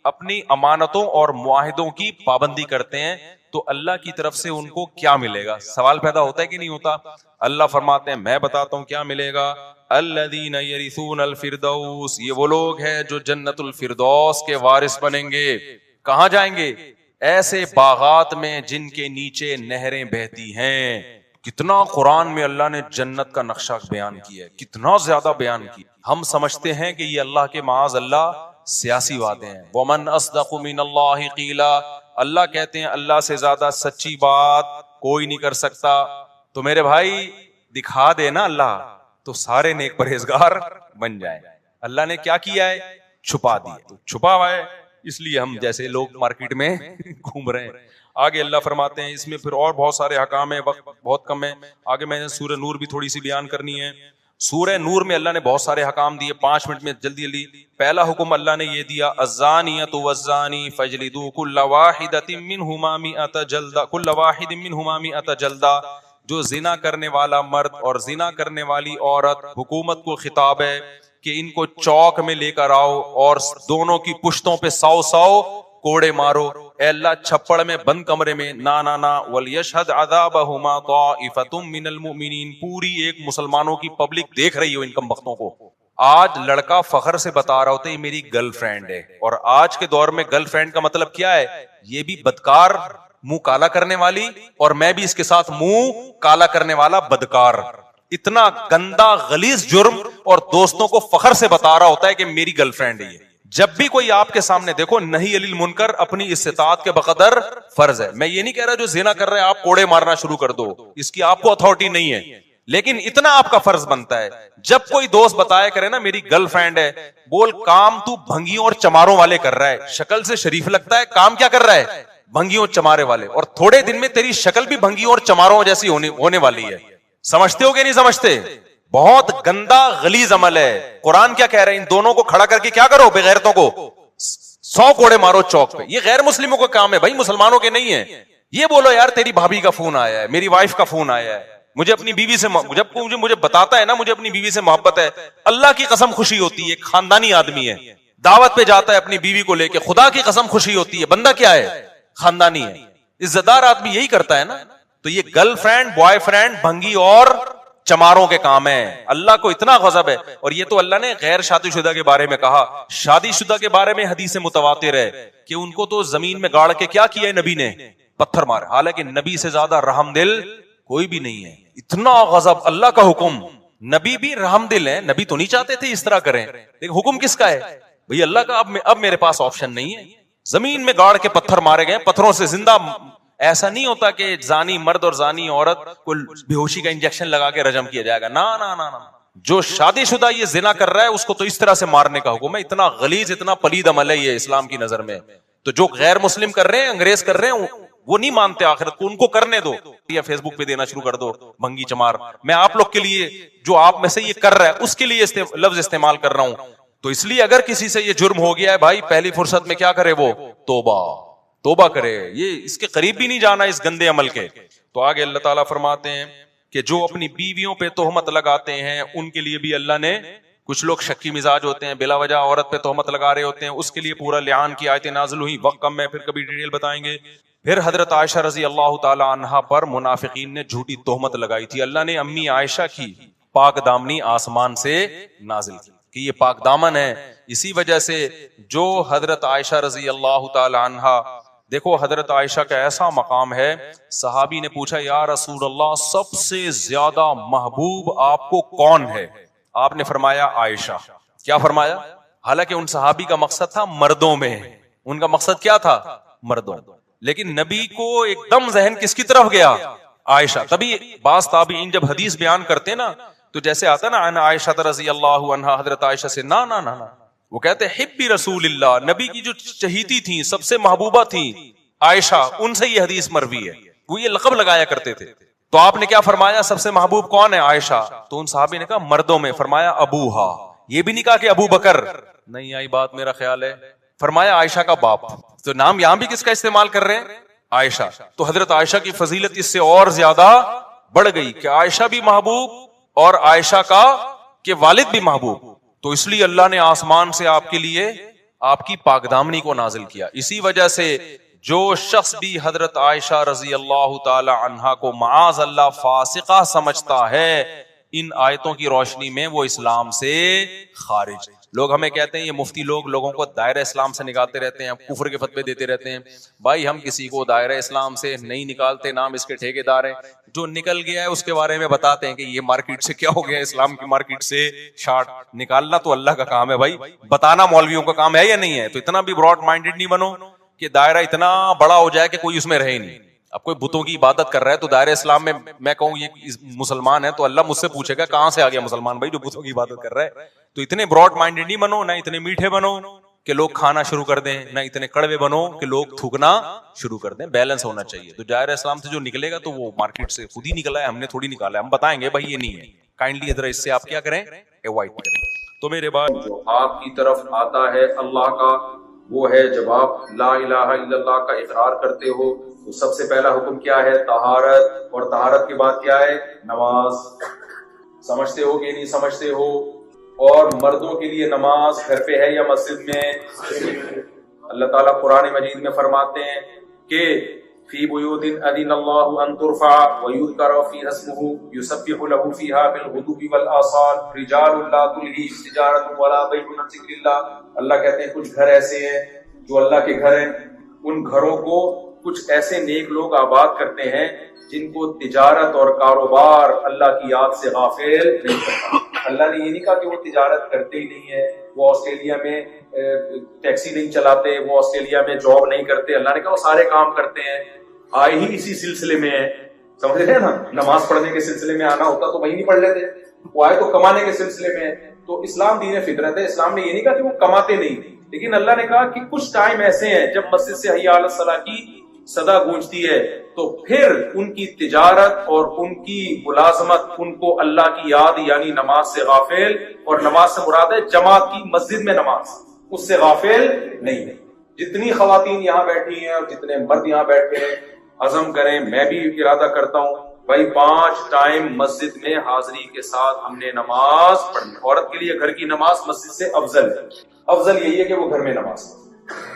اپنی امانتوں اور معاہدوں کی پابندی کرتے ہیں, تو اللہ کی طرف سے ان کو کیا ملے گا؟ سوال پیدا ہوتا ہے کہ نہیں ہوتا؟ اللہ فرماتے ہیں میں بتاتا ہوں کیا ملے گا. الذین یرثون الفردوس, یہ وہ لوگ ہیں جو جنت الفردوس کے وارث بنیں گے. کہاں جائیں گے؟ ایسے باغات میں جن کے نیچے نہریں بہتی ہیں. کتنا قرآن میں اللہ نے جنت کا نقشہ بیان کیا ہے, کتنا زیادہ بیان کیا. ہم سمجھتے ہیں کہ یہ اللہ کے معاذ اللہ سیاسی باتیں ہیں. ومن اصدق من اللہ قیلا, اللہ کہتے ہیں اللہ سے زیادہ سچی بات کوئی نہیں کر سکتا. تو میرے بھائی دکھا دے نا اللہ, تو سارے نیک پرہیزگار بن جائیں. اللہ نے کیا کیا ہے؟ چھپا دیا. تو چھپا ہوا ہے, اس لیے ہم جیسے لوگ مارکیٹ میں گھوم رہے ہیں. آگے اللہ فرماتے ہیں اس میں پھر اور بہت سارے احکام ہیں, وقت بہت کم ہے. آگے میں نے سورہ نور بھی تھوڑی سی بیان کرنی ہے. سورہ نور میں اللہ نے بہت سارے حکام دیے, 5 منٹ میں جلدی جلدی. پہلا حکم اللہ نے یہ دیا, الزانیۃ والزانی فاجلدوا کل واحدۃ منہما 100 جلدہ, کل واحد منہما 100 جلدہ. جو زنا کرنے والا مرد اور زنا کرنے والی عورت, حکومت کو خطاب ہے کہ ان کو چوک میں لے کر آؤ اور دونوں کی پشتوں پہ 100 کوڑے مارو. اے اللہ چھپڑ میں بند کمرے میں نا ولیشہد عذابہما طائفۃ من المؤمنین, پوری ایک مسلمانوں کی پبلک دیکھ رہی ہو ان کم بختوں کو. آج لڑکا فخر سے بتا رہا ہوتا ہے یہ میری گرل فرینڈ ہے, اور آج کے دور میں گرل فرینڈ کا مطلب کیا ہے؟ یہ بھی بدکار, منہ کالا کرنے والی, اور میں بھی اس کے ساتھ منہ کالا کرنے والا بدکار. اتنا گندا غلیظ جرم, اور دوستوں کو فخر سے بتا رہا ہوتا ہے کہ میری گرل فرینڈ ہے یہ. جب بھی کوئی آپ کے سامنے دیکھو, نہی علی المنکر اپنی استطاعت کے بقدر فرض ہے. میں یہ نہیں کہہ رہا جو زنا کر رہے ہیں آپ کوڑے مارنا شروع کر دو, اس کی آپ کو اتھارٹی نہیں ہے, لیکن اتنا آپ کا فرض بنتا ہے جب کوئی دوست بتایا کرے نا میری گرل فرینڈ ہے, بول کام تو بھنگیوں اور چماروں والے کر رہا ہے. شکل سے شریف لگتا ہے, کام کیا کر رہا ہے؟ بھنگیوں چمارے والے. اور تھوڑے دن میں تیری شکل بھی بھنگیوں اور چماروں جیسی ہونے والی ہے. سمجھتے ہو کہ نہیں سمجھتے؟ بہت گندا غلیظ عمل ہے. قرآن کیا کہہ رہے ہیں؟ ان دونوں کو کھڑا کر کے کیا کرو؟ بغیرتوں کو 100 کوڑے مارو چوک پہ. یہ غیر مسلموں کا کام ہے بھائی, مسلمانوں کے نہیں ہے. یہ بولو یار تیری بھابھی کا فون آیا ہے, میری وائف کا فون آیا ہے, مجھے اپنی بیوی سے, جب مجھے بتاتا ہے نا مجھے اپنی بیوی سے محبت ہے, اللہ کی قسم خوشی ہوتی ہے. خاندانی آدمی ہے, دعوت پہ جاتا ہے اپنی بیوی کو لے کے, خدا کی قسم خوشی ہوتی ہے. بندہ کیا ہے؟ خاندانی ہے. عزت دار آدمی یہی کرتا ہے نا. تو یہ گرل فرینڈ, بوائے فرینڈ, بھنگی اور چماروں کے کام ہے. اللہ کو اتنا غضب ہے. اور یہ تو اللہ نے غیر شادی شدہ کے بارے میں کہا. شادی شدہ کے بارے میں حدیث متواتر ہے کہ ان کو تو زمین میں گاڑ کے کیا کیا ہے نبی نے؟ پتھر مارے. حالانکہ نبی سے زیادہ رحم دل کوئی بھی نہیں ہے. اتنا غضب, اللہ کا حکم. نبی بھی رحم دل ہے, نبی تو نہیں چاہتے تھے اس طرح کریں, لیکن حکم کس کا ہے بھئی؟ اللہ کا. اب میرے پاس آپشن نہیں ہے. زمین میں گاڑ کے پتھر مارے گئے, پتھروں سے زندہ. ایسا نہیں ہوتا کہ زانی مرد اور زانی عورت کو بے ہوشی کا انجیکشن لگا کے رجم کیا جائے گا. نا. جو شادی شدہ یہ زنا کر رہا ہے اس کو تو اس طرح سے مارنے کا حکم ہے. اتنا غلیظ, اتنا پلید عمل ہے یہ اسلام کی نظر میں. تو جو غیر مسلم کر رہے ہیں, انگریز کر رہے ہیں, وہ نہیں مانتے آخرت کو, ان کو کرنے دو. یا فیس بک پہ دینا شروع کر دو بھنگی چمار. میں آپ لوگ کے لیے, جو آپ میں سے یہ کر رہا ہے اس کے لیے لفظ استعمال کر رہا ہوں. تو اس لیے اگر کسی سے یہ جرم ہو گیا ہے بھائی, پہلی فرصت میں کیا کرے وہ؟ توبہ کرے. یہ اس کے قریب بھی نہیں جانا اس گندے عمل کے. تو آگے اللہ تعالیٰ فرماتے ہیں کہ جو اپنی بیویوں پہ تہمت لگاتے ہیں ان کے لیے بھی اللہ نے, کچھ لوگ شکی مزاج ہوتے ہیں, بلا وجہ عورت پہ تہمت لگا رہے ہوتے ہیں, اس کے لیے پورا لعان کی آیتیں نازل ہوئی. وقت کم ہے, پھر کبھی ڈیٹیل بتائیں گے. پھر حضرت عائشہ رضی اللہ تعالی عنہا پر منافقین نے جھوٹی تہمت لگائی تھی. اللہ نے امی عائشہ کی پاک دامنی آسمان سے نازل کی کہ یہ پاک دامن ہے. اسی وجہ سے جو حضرت عائشہ رضی اللہ تعالی عنہا, دیکھو حضرت عائشہ کا ایسا مقام ہے, صحابی نے پوچھا یا رسول اللہ سب سے زیادہ محبوب آپ کو کون ہے؟ آپ نے فرمایا عائشہ. کیا فرمایا؟ حالانکہ ان صحابی کا مقصد تھا مردوں میں, ان کا مقصد کیا تھا؟ مردوں. لیکن نبی کو ایک دم ذہن کس کی طرف گیا؟ عائشہ. تبھی بعض تابعین جب حدیث بیان کرتے نا تو جیسے آتا نا عن عائشہ رضی اللہ عنہا، حضرت عائشہ سے نا نا نا نا، وہ کہتے ہیں حبی رسول اللہ، نبی کی جو چہیتی تھیں، سب سے محبوبہ تھیں عائشہ، ان سے یہ حدیث مروی ہے، وہ یہ لقب لگایا کرتے تھے. تو آپ نے کیا فرمایا سب سے محبوب کون ہے؟ عائشہ. تو ان صحابی نے کہا مردوں میں، فرمایا ابوہا. یہ بھی نہیں کہا کہ ابو بکر، نہیں آئی بات میرا خیال ہے، فرمایا عائشہ کا باپ. تو نام یہاں بھی کس کا استعمال کر رہے ہیں؟ عائشہ. تو حضرت عائشہ کی فضیلت اس سے اور زیادہ بڑھ گئی کہ عائشہ بھی محبوب اور عائشہ کا کہ والد بھی محبوب. تو اس لیے اللہ نے آسمان سے آپ کے لیے آپ کی پاک دامنی کو نازل کیا. اسی وجہ سے جو شخص بھی حضرت عائشہ رضی اللہ تعالی عنہا کو معاذ اللہ فاسقہ سمجھتا ہے، ان آیتوں کی روشنی میں وہ اسلام سے خارج. لوگ ہمیں کہتے ہیں، یہ مفتی لوگ لوگوں کو دائرہ اسلام سے نکالتے رہتے ہیں، کفر کے فتوے دیتے رہتے ہیں. بھائی ہم کسی کو دائرہ اسلام سے نہیں نکالتے، نام اس کے ٹھیکیدار ہیں. جو نکل گیا ہے اس کے بارے میں بتاتے ہیں کہ یہ مارکیٹ سے کیا ہو گیا، اسلام کی مارکیٹ سے شارٹ نکالنا تو اللہ کا کام ہے بھائی، بتانا مولویوں کا کام ہے یا نہیں ہے. تو اتنا بھی براڈ مائنڈڈ نہیں بنو کہ دائرہ اتنا بڑا ہو جائے کہ کوئی اس میں رہے نہیں. اب کوئی بتوں کی عبادت کر رہا ہے تو دائرہ اسلام میں کہوں یہ مسلمان ہے تو اللہ مجھ سے پوچھے گا کہاں سے آ گیا مسلمان بھائی جو بتوں کی عبادت کر رہا ہے. تو اتنے براڈ مائنڈڈ نہیں بنو، نہ اتنے میٹھے بنو کہ لوگ کھانا شروع کر دیں، نہ اتنے کڑوے بنو کہ لوگ تھوکنا شروع کر دیں. بیلنس ہونا چاہیے. تو دائرہ اسلام سے جو نکلے گا تو وہ مارکیٹ سے خود ہی نکلا ہے، ہم نے تھوڑی نکالا ہے. ہم بتائیں گے بھائی یہ نہیں ہے، کائنڈلی ذرا اس سے آپ کیا کریں، اوائڈ کریں. تو میرے بعد جو آپ کی طرف آتا ہے اللہ کا، وہ ہے جب آپ لا الہ الا اللہ کا اقرار کرتے ہو تو سب سے پہلا حکم کیا ہے؟ طہارت. اور طہارت کے بعد کیا ہے؟ نماز. سمجھتے ہو کہ نہیں سمجھتے ہو؟ اور مردوں کے لیے نماز گھر پہ ہے یا مسجد میں؟ اللہ تعالیٰ قرآن مجید میں فرماتے ہیں کہ فی بیوت اذن اللہ ان ترفع ویذکر فیہا اسمہ یسبح لہ فیہا بالغدو والآصال رجال لا تلہیہم تجارۃ ولا بیع عن ذکر اللہ. اللہ کہتے ہیں کچھ گھر ایسے ہیں جو اللہ کے گھر ہیں، ان گھروں کو کچھ ایسے نیک لوگ آباد کرتے ہیں جن کو تجارت اور کاروبار اللہ کی یاد سے غافل نہیں کرتا. اللہ نے یہ نہیں کہا کہ وہ تجارت کرتے ہی نہیں ہے، وہ آسٹریلیا میں ٹیکسی نہیں چلاتے، وہ آسٹریلیا میں جاب نہیں کرتے. اللہ نے کہا وہ سارے کام کرتے ہیں، آئے ہی اسی سلسلے میں ہیں. سمجھ رہے ہیں نا؟ نماز پڑھنے کے سلسلے میں آنا ہوتا تو وہی نہیں پڑھ لیتے، وہ آئے تو کمانے کے سلسلے میں. تو اسلام دین فطرت ہے. اسلام نے یہ نہیں کہا کہ وہ کماتے نہیں، لیکن اللہ نے کہا کہ کچھ ٹائم ایسے ہیں جب مسجد سے حی علی الصلاۃ کی صدا گونجتی ہے تو پھر ان کی تجارت اور ان کی ملازمت ان کو اللہ کی یاد یعنی نماز سے غافل، اور نماز سے مراد ہے جماعت کی مسجد میں نماز، اس سے غافل نہیں ہے. جتنی خواتین یہاں بیٹھی ہیں اور جتنے مرد یہاں بیٹھے ہیں، عزم کریں، میں بھی ارادہ کرتا ہوں بھائی 5 ٹائم مسجد میں حاضری کے ساتھ ہم نے نماز پڑھنی. عورت کے لیے گھر کی نماز مسجد سے افضل ہے. افضل یہی ہے کہ وہ گھر میں نماز پڑھے،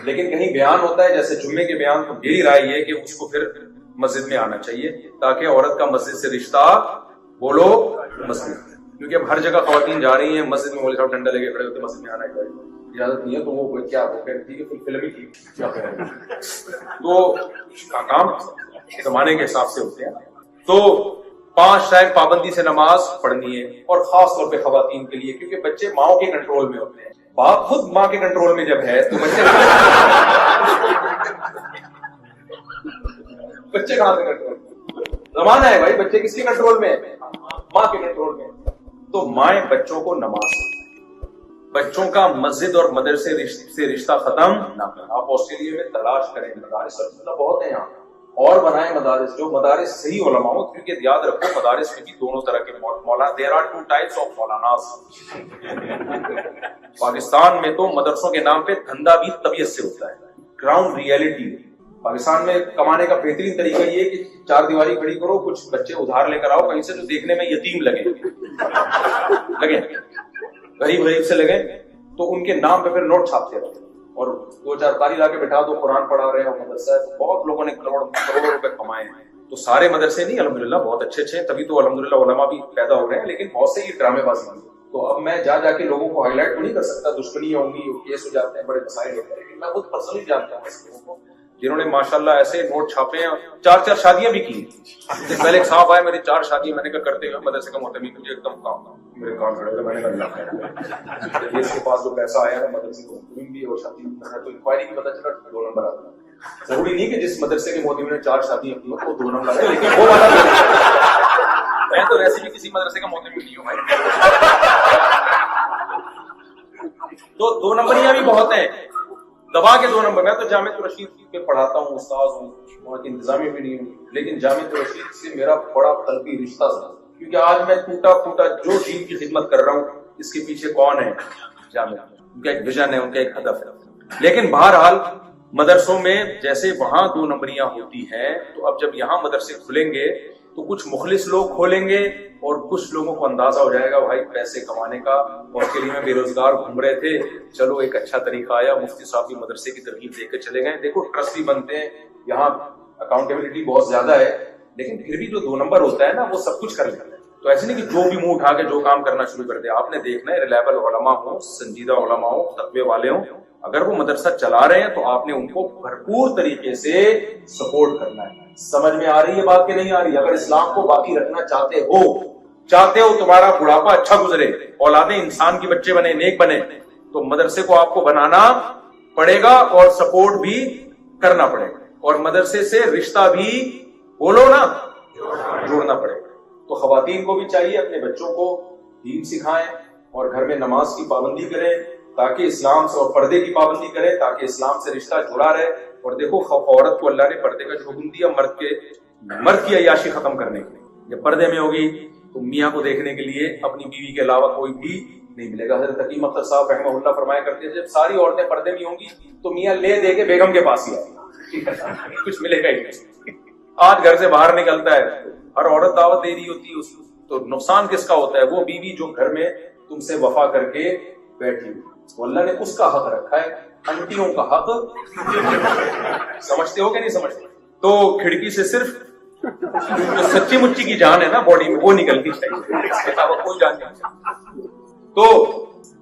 لیکن کہیں بیان ہوتا ہے جیسے جمعے کے بیان تو میری رائے یہ ہے کہ اس کو پھر مسجد میں آنا چاہیے تاکہ عورت کا مسجد سے رشتہ بولو مسجد، کیونکہ اب ہر جگہ خواتین جا رہی ہیں مسجد میں، مولوی صاحب ڈنڈا لے کے کھڑے ہوتے مسجد میں آنا چاہیے، اجازت نہیں ہے. تو وہ کیا وہ کہتی ہے کہ فلم ہی کی کیا کریں، تو کام زمانے کے حساب سے ہوتے ہیں. تو 5 ٹائم پابندی سے نماز پڑھنی ہے، اور خاص طور پہ خواتین کے لیے، کیونکہ بچے ماؤں کے کنٹرول میں ہوتے ہیں. باپ خود ماں کے کنٹرول میں جب ہے تو بچے کہاں سے کنٹرول میں؟ زمانہ ہے بھائی، بچے کس کے کنٹرول میں؟ ماں کے کنٹرول میں. تو مائیں بچوں کو نماز، بچوں کا مسجد اور مدرسے سے رشتہ ختم نہ کریں. آپ آسٹریلیا میں تلاش کریں، مدارس بہت ہیں یہاں، اور بنائیں مدارس، جو مدارس صحیح علماء ہو. کیونکہ یاد رکھو مدارس میں بھی دونوں طرح کے مولانا، there are 2 types of Maulana's. Pakistan میں تو مدرسوں کے نام پہ دھندا بھی طبیعت سے ہوتا ہے، گراؤنڈ ریئلٹی. پاکستان میں کمانے کا بہترین طریقہ یہ ہے کہ 4 دیواری کھڑی کرو، کچھ بچے ادھار لے کر آؤ کہیں سے جو دیکھنے میں یتیم لگیں غریب سے لگیں، تو ان کے نام پہ پھر نوٹ چھاپتے رہتے، اور 2-4 قاری لا کے بٹھا دو، قرآن پڑھا رہے ہو مدرسہ ہے. بہت لوگوں نے کروڑوں روپے کمائے ہیں. تو سارے مدرسے نہیں الحمدللہ بہت اچھے، تبھی تو الحمدللہ علماء بھی پیدا ہو رہے ہیں، لیکن بہت سے یہ ڈرامے بازی ہیں. تو اب میں جا کے لوگوں کو ہائی لائٹ تو نہیں کر سکتا، دشمنیاں ہوں گی، کیس ہو جاتے ہیں، بڑے مسائل ہوتے ہیں. لیکن میں خود پرسنلی جانتا ہوں جنہوں نے ماشاءاللہ ایسے نوٹ چھاپے ہیں، 4 شادیاں بھی کی. پہلے ایک صاحب آئے، میری 4 شادیاں، میں نے کہا کرتے ہوئے مدرسے کا محتمی، مجھے ایک دم کام میرے کام کھڑے، میں نے کہا اللہ خیر. اس کے پاس جو پیسہ آیا ہے مدرسے کو بھی اور شادی تو انکوائری کی پتہ چلا 2 نمبر آتا ہے. ضروری نہیں کہ جس مدرسے کے مولوی نے 4 شادیاں کی وہ 2 نمبر آئے، لیکن وہ والا میں تو ویسے بھی کسی مدرسے کا موتمی نہیں ہو بھائی. تو 2 نمبریاں بھی بہت ہیں, دبا کے 2 نمبر. میں تو جامعۃ الرشید پہ پڑھاتا ہوں, استاذ ہوں, وہاں کی انتظامیہ بھی نہیں ہوں, لیکن جامعۃ الرشید سے میرا بڑا قلبی رشتہ تھا, کیونکہ آج میں ٹوٹا پھوٹا جو دین کی خدمت کر رہا ہوں, اس کے پیچھے کون ہے؟ جامعہ. ان کا ایک ویژن ہے, ان کا ایک ہدف ہے. لیکن بہرحال مدرسوں میں جیسے وہاں 2 نمبریاں ہوتی ہیں, تو اب جب یہاں مدرسے کھلیں گے تو کچھ مخلص لوگ کھولیں گے, اور کچھ لوگوں کو اندازہ ہو جائے گا بھائی پیسے کمانے کا, اور کے لیے میں بے روزگار گھوم رہے تھے, چلو ایک اچھا طریقہ آیا, مفتی صاحب بھی مدرسے کی ترغیب دے کے چلے گئے. دیکھو ٹرسٹی بنتے ہیں, یہاں اکاؤنٹیبلٹی بہت زیادہ ہے, لیکن پھر بھی جو 2 نمبر ہوتا ہے نا, وہ سب کچھ کر لیتا ہے. تو ایسے نہیں کہ جو بھی منہ اٹھا کے جو کام کرنا شروع کر دے. آپ نے دیکھنا ہے ریلائبل علماء ہوں, سنجیدہ علماء ہوں, تقوی والے ہوں, اگر وہ مدرسہ چلا رہے ہیں تو آپ نے ان کو بھرپور طریقے سے سپورٹ کرنا ہے. سمجھ میں آ رہی ہے بات کہ نہیں آ رہی؟ اگر اسلام کو باقی رکھنا چاہتے ہو تمہارا بڑھاپا اچھا گزرے, اولادیں انسان کے بچے بنے, نیک بنے, تو مدرسے کو آپ کو بنانا پڑے گا اور سپورٹ بھی کرنا پڑے گا, اور مدرسے سے رشتہ بھی بولو نا جوڑنا پڑے گا. تو خواتین کو بھی چاہیے اپنے بچوں کو دین سکھائیں, اور گھر میں نماز کی پابندی کریں, تاکہ اسلام سے, اور پردے کی پابندی کریں تاکہ اسلام سے رشتہ جڑا رہے. اور دیکھو عورت کو اللہ نے پردے کا جو حکم دیا مرد کی عیاشی ختم کرنے کے لیے. جب پردے میں ہوگی تو میاں کو دیکھنے کے لیے اپنی بیوی کے علاوہ کوئی بھی نہیں ملے گا. حضرت حکیم اختر صاحب رحمہ اللہ فرمایا کرتے ہیں جب ساری عورتیں پردے میں ہوں گی تو میاں لے دے کے بیگم کے پاس ہی آئے, کچھ ملے گا ہی نہیں. آج گھر سے باہر نکلتا ہے, ہر عورت دعوت دے رہی ہوتی ہے, تو نقصان کس کا ہوتا ہے؟ وہ بیوی جو گھر میں تم سے وفا کر کے بیٹھی ہوئی. تو اللہ نے اس کا حق رکھا ہے, انٹیوں کا حق سمجھتے ہو کہ نہیں سمجھتے؟ تو کھڑکی سے صرف جو سچی مچی کی جان ہے نا باڈی میں وہ نکلنی چاہیے, اس کے علاوہ کوئی جان نہیں چاہیے. تو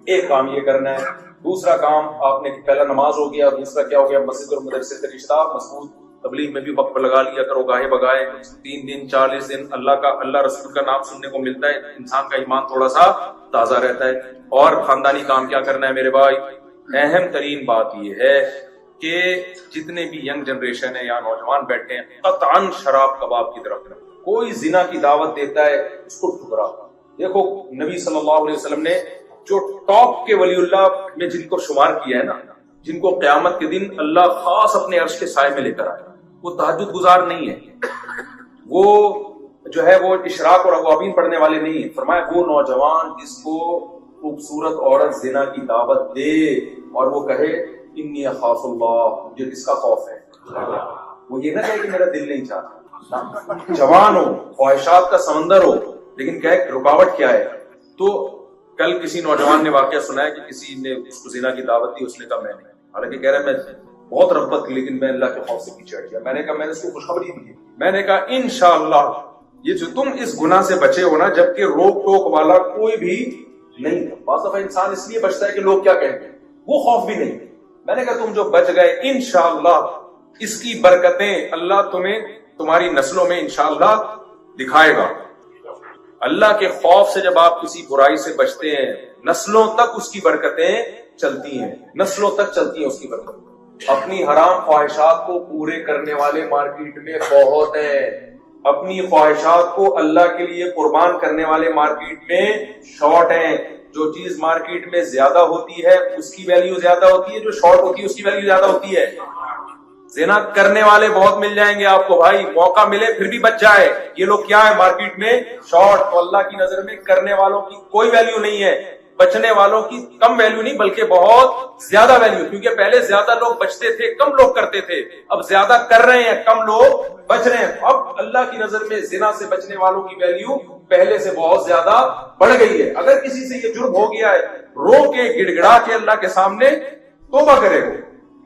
ایک کام یہ کرنا ہے. دوسرا کام آپ نے پہلا نماز ہو گیا, دوسرا کیا ہو گیا؟ مسجد اور مدرسے سے رشتہ مضبوط. تبلیغ میں بھی وقت لگا لیا کرو, گاہے بگائے 3 دن 40 دن اللہ رسول کا نام سننے کو ملتا ہے, انسان کا ایمان تھوڑا سا تازہ رہتا ہے. اور خاندانی کام کیا کرنا ہے میرے بھائی؟ اہم ترین بات یہ ہے کہ جتنے بھی ینگ جنریشن ہے یا نوجوان بیٹھے ہیں, قطعاً شراب کباب کی طرف نہ. کوئی زنا کی دعوت دیتا ہے اس کو ٹھکرا. دیکھو نبی صلی اللہ علیہ وسلم نے جو ٹاپ کے ولی اللہ میں جن کو شمار کیا ہے نا, جن کو قیامت کے دن اللہ خاص اپنے عرش کے سائے میں لے کر آئے, وہ تہجد گزار نہیں ہے, وہ جو ہے وہ اشراق اور اوابین پڑھنے والے نہیں ہیں. فرمایا وہ نوجوان جس کو خوبصورت عورت زنا کی دعوت دے اور وہ کہے انی اخاف اللہ, مجھے کس کا خوف ہے, وہ یہ نہ کہے کہ میرا دل نہیں چاہتا. جوان ہو, خواہشات کا سمندر ہو, لیکن کہے رکاوٹ کیا ہے. تو کل کسی نوجوان نے واقعہ سنایا کہ کسی نے اس کو زنا کی دعوت دی, اس نے کہا میں نہیں, حالانکہ کہہ رہا ہے میں بہت رغبت کی لیکن میں اللہ کے خوف سے پیچھے ہٹ گیا. میں نے کہا میں نے اس کو خوشخبری دی, میں نے کہا انشاءاللہ یہ جو تم اس گناہ سے بچے ہو نا, جبکہ روک ٹوک والا کوئی بھی نہیں تھا. بعض دفعہ انسان اس لیے بچتا ہے کہ لوگ کیا کہیں گے, وہ خوف بھی نہیں. میں نے کہا تم جو بچ گئے انشاءاللہ اس کی برکتیں اللہ تمہیں تمہاری نسلوں میں انشاءاللہ دکھائے گا. اللہ کے خوف سے جب آپ کسی برائی سے بچتے ہیں, نسلوں تک اس کی برکتیں چلتی ہیں, نسلوں تک چلتی ہیں اس کی برکتیں. اپنی حرام خواہشات کو پورے کرنے والے مارکیٹ میں بہت ہیں, اپنی خواہشات کو اللہ کے لیے قربان کرنے والے مارکیٹ میں شارٹ ہیں. جو چیز مارکیٹ میں زیادہ ہوتی ہے اس کی ویلیو زیادہ ہوتی ہے, جو شارٹ ہوتی ہے اس کی ویلیو زیادہ ہوتی ہے. زنا کرنے والے بہت مل جائیں گے آپ کو بھائی, موقع ملے پھر بھی بچ جائے. یہ لوگ کیا ہے مارکیٹ میں شارٹ. تو اللہ کی نظر میں کرنے والوں کی کوئی ویلیو نہیں ہے, بچنے والوں کی کم ویلیو نہیں بلکہ بہت زیادہ ویلیو. کیونکہ پہلے زیادہ لوگ بچتے تھے, کم لوگ کرتے تھے, اب زیادہ کر رہے ہیں, کم لوگ بچ رہے ہیں. اب اللہ کی نظر میں زنا سے بچنے والوں کی ویلیو پہلے سے بہت زیادہ بڑھ گئی ہے. اگر کسی سے یہ جرم ہو گیا ہے, رو کے گڑ گڑا کے اللہ کے سامنے توبہ کرے گا,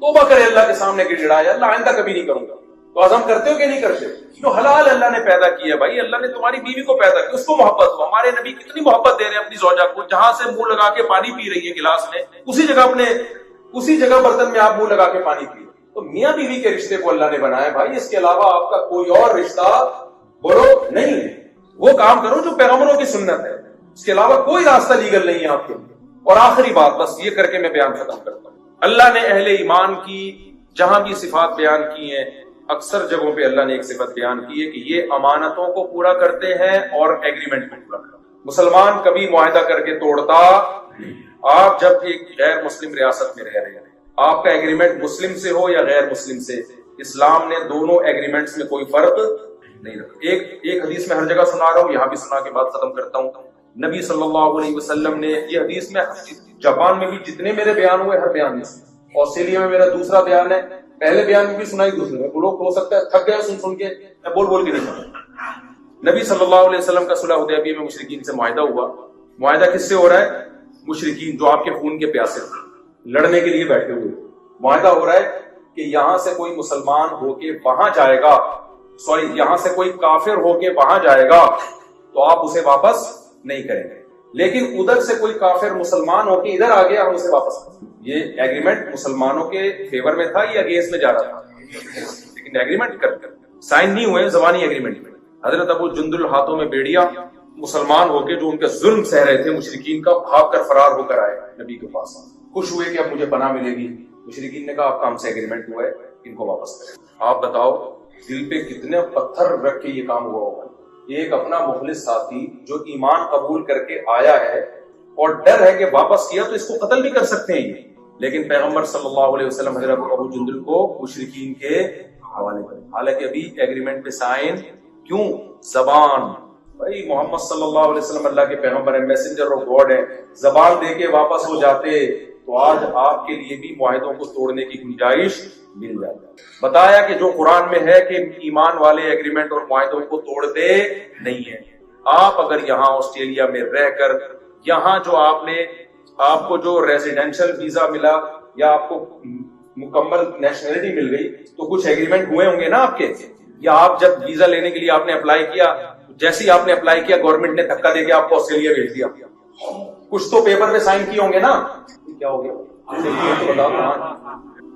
توبہ کرے اللہ کے سامنے گڑ گڑائے اللہ آئندہ کبھی نہیں کروں گا. تو عزم کرتے ہو کہ نہیں کرتے؟ جو حلال اللہ نے پیدا کیا بھائی, اللہ نے تمہاری بیوی کو پیدا کیا, اس کو محبت ہو. ہمارے نبی کتنی محبت دے رہے ہیں اپنی زوجہ کو, جہاں سے منہ لگا کے پانی پی رہی ہے گلاس میں, اسی جگہ برتن میں آپ منہ لگا کے پانی پی. تو میاں بیوی کے رشتے کو اللہ نے بنایا بھائی, اس کے علاوہ آپ کا کوئی اور رشتہ بولو نہیں ہے. وہ کام کرو جو پیغمبروں کی سنت ہے, اس کے علاوہ کوئی راستہ لیگل نہیں ہے آپ کے لیے. اور آخری بات بس یہ کر کے میں بیان ختم کرتا ہوں. اللہ نے اہل ایمان کی جہاں بھی صفات بیان کی ہیں, اکثر جگہوں پہ اللہ نے ایک صفت بیان کی ہے کہ یہ امانتوں کو پورا کرتے ہیں اور ایگریمنٹ کو پورا کرتے ہیں. مسلمان کبھی معاہدہ کر کے توڑتا نہیں. آپ جب ایک غیر مسلم ریاست میں رہ رہے ہیں, آپ کا ایگریمنٹ مسلم سے ہو یا غیر مسلم سے, اسلام نے دونوں ایگریمنٹس میں کوئی فرق نہیں رکھا. ایک حدیث میں ہر جگہ سنا رہا ہوں, یہاں بھی سنا کے بعد ختم کرتا ہوں. نبی صلی اللہ علیہ وسلم نے یہ حدیث میں, جاپان میں بھی جتنے میرے بیان ہوئے ہر بیان میں, آسٹریلیا میں میرا دوسرا بیان ہے, پہلے بیان میں بھی سنائی, دوسرے میں لوگ ہو سکتا ہے تھک گئے سن کے, میں بول کے نہیں سنا. نبی صلی اللہ علیہ وسلم کا صلح حدیبیہ میں مشرکین سے معاہدہ ہوا. معاہدہ کس سے ہو رہا ہے؟ مشرکین جو آپ کے خون کے پیاسے لڑنے کے لیے بیٹھے ہوئے. معاہدہ ہو رہا ہے کہ یہاں سے کوئی مسلمان ہو کے وہاں جائے گا, یہاں سے کوئی کافر ہو کے وہاں جائے گا تو آپ اسے واپس نہیں کریں گے, لیکن ادھر سے کوئی کافر مسلمان ہو کے ادھر آ گیا, ہم اسے واپس کریں. یہ ایگریمنٹ مسلمانوں کے فیور میں تھا یا اگینسٹ میں جا رہا تھا؟ لیکن ایگریمنٹ کر سائن نہیں ہوئے, زبانی ایگریمنٹ میں. حضرت ابو جندل ہاتھوں میں بیڑیا, مسلمان ہو کے جو ان کا ظلم سہ رہے تھے مشرکین کا, بھاگ کر فرار ہو کر آئے نبی کے پاس. خوش ہوئے کہ اب مجھے پناہ ملے گی. مشرکین نے کہا آپ کا ہم سے ایگریمنٹ ہوا ہے, ان کو واپس کریں. آپ بتاؤ دل پہ کتنے پتھر رکھ کے یہ کام ہوا ہوگا. ایک اپنا مخلص ساتھی جو ایمان قبول کر کے آیا ہے اور ڈر ہے کہ واپس کیا تو اس کو قتل بھی کر سکتے ہیں یہ, لیکن پیغمبر صلی اللہ علیہ وسلم حضرت ابو جندل کو مشرکین کے حوالے کریں. حالانکہ ابھی ایگریمنٹ پہ سائن کیوں؟ زبان. بھائی محمد صلی اللہ علیہ وسلم اللہ کے پیغمبر ہیں, میسنجر آف گاڈ ہیں, زبان دے کے واپس ہو جاتے تو آج آپ کے لیے بھی معاہدوں کو توڑنے کی گنجائش مل جاتی. بتایا کہ جو قرآن میں ہے کہ ایمان والے ایگریمنٹ اور معاہدوں کو توڑتے نہیں ہیں. آپ اگر یہاں آسٹریلیا میں رہ کر, یہاں جو آپ کو جو ریزیڈینشل ویزا ملا یا آپ کو مکمل نیشنلٹی مل گئی تو کچھ ایگریمنٹ ہوئے ہوں گے نا آپ کے, یا آپ جب ویزا لینے کے لیے آپ نے اپلائی کیا, جیسے ہی آپ نے اپلائی کیا گورنمنٹ نے دھکا دے کے آپ کو آسٹریلیا بھیج دیا, کچھ تو پیپر پہ سائن کیے ہوں گے نا. کیا ہو گیا؟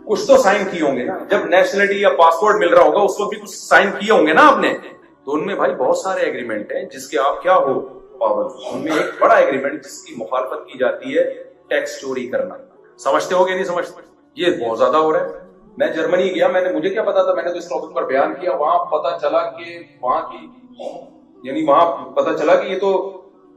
کچھ تو سائن کیے ہوں گے نا. جب نیشنلٹی یا پاسپورٹ مل رہا ہوگا اس وقت بھی کچھ سائن کیے ہوں گے نا آپ نے. تو ان میں بھائی بہت سارے ایگریمنٹ ہیں جس کے آپ کیا ہو پابند. ان میں ایک بڑا ایگریمنٹ جس کی مخالفت کی جاتی ہے ٹیکس چوری کرنا. سمجھتے ہو کہ نہیں سمجھتے؟ یہ بہت زیادہ ہو رہا ہے. میں جرمنی گیا, مجھے کیا پتا تھا, میں نے تو اس ٹاپک پر بیان کیا. وہاں پتا چلا کہ وہاں پتا چلا کہ یہ تو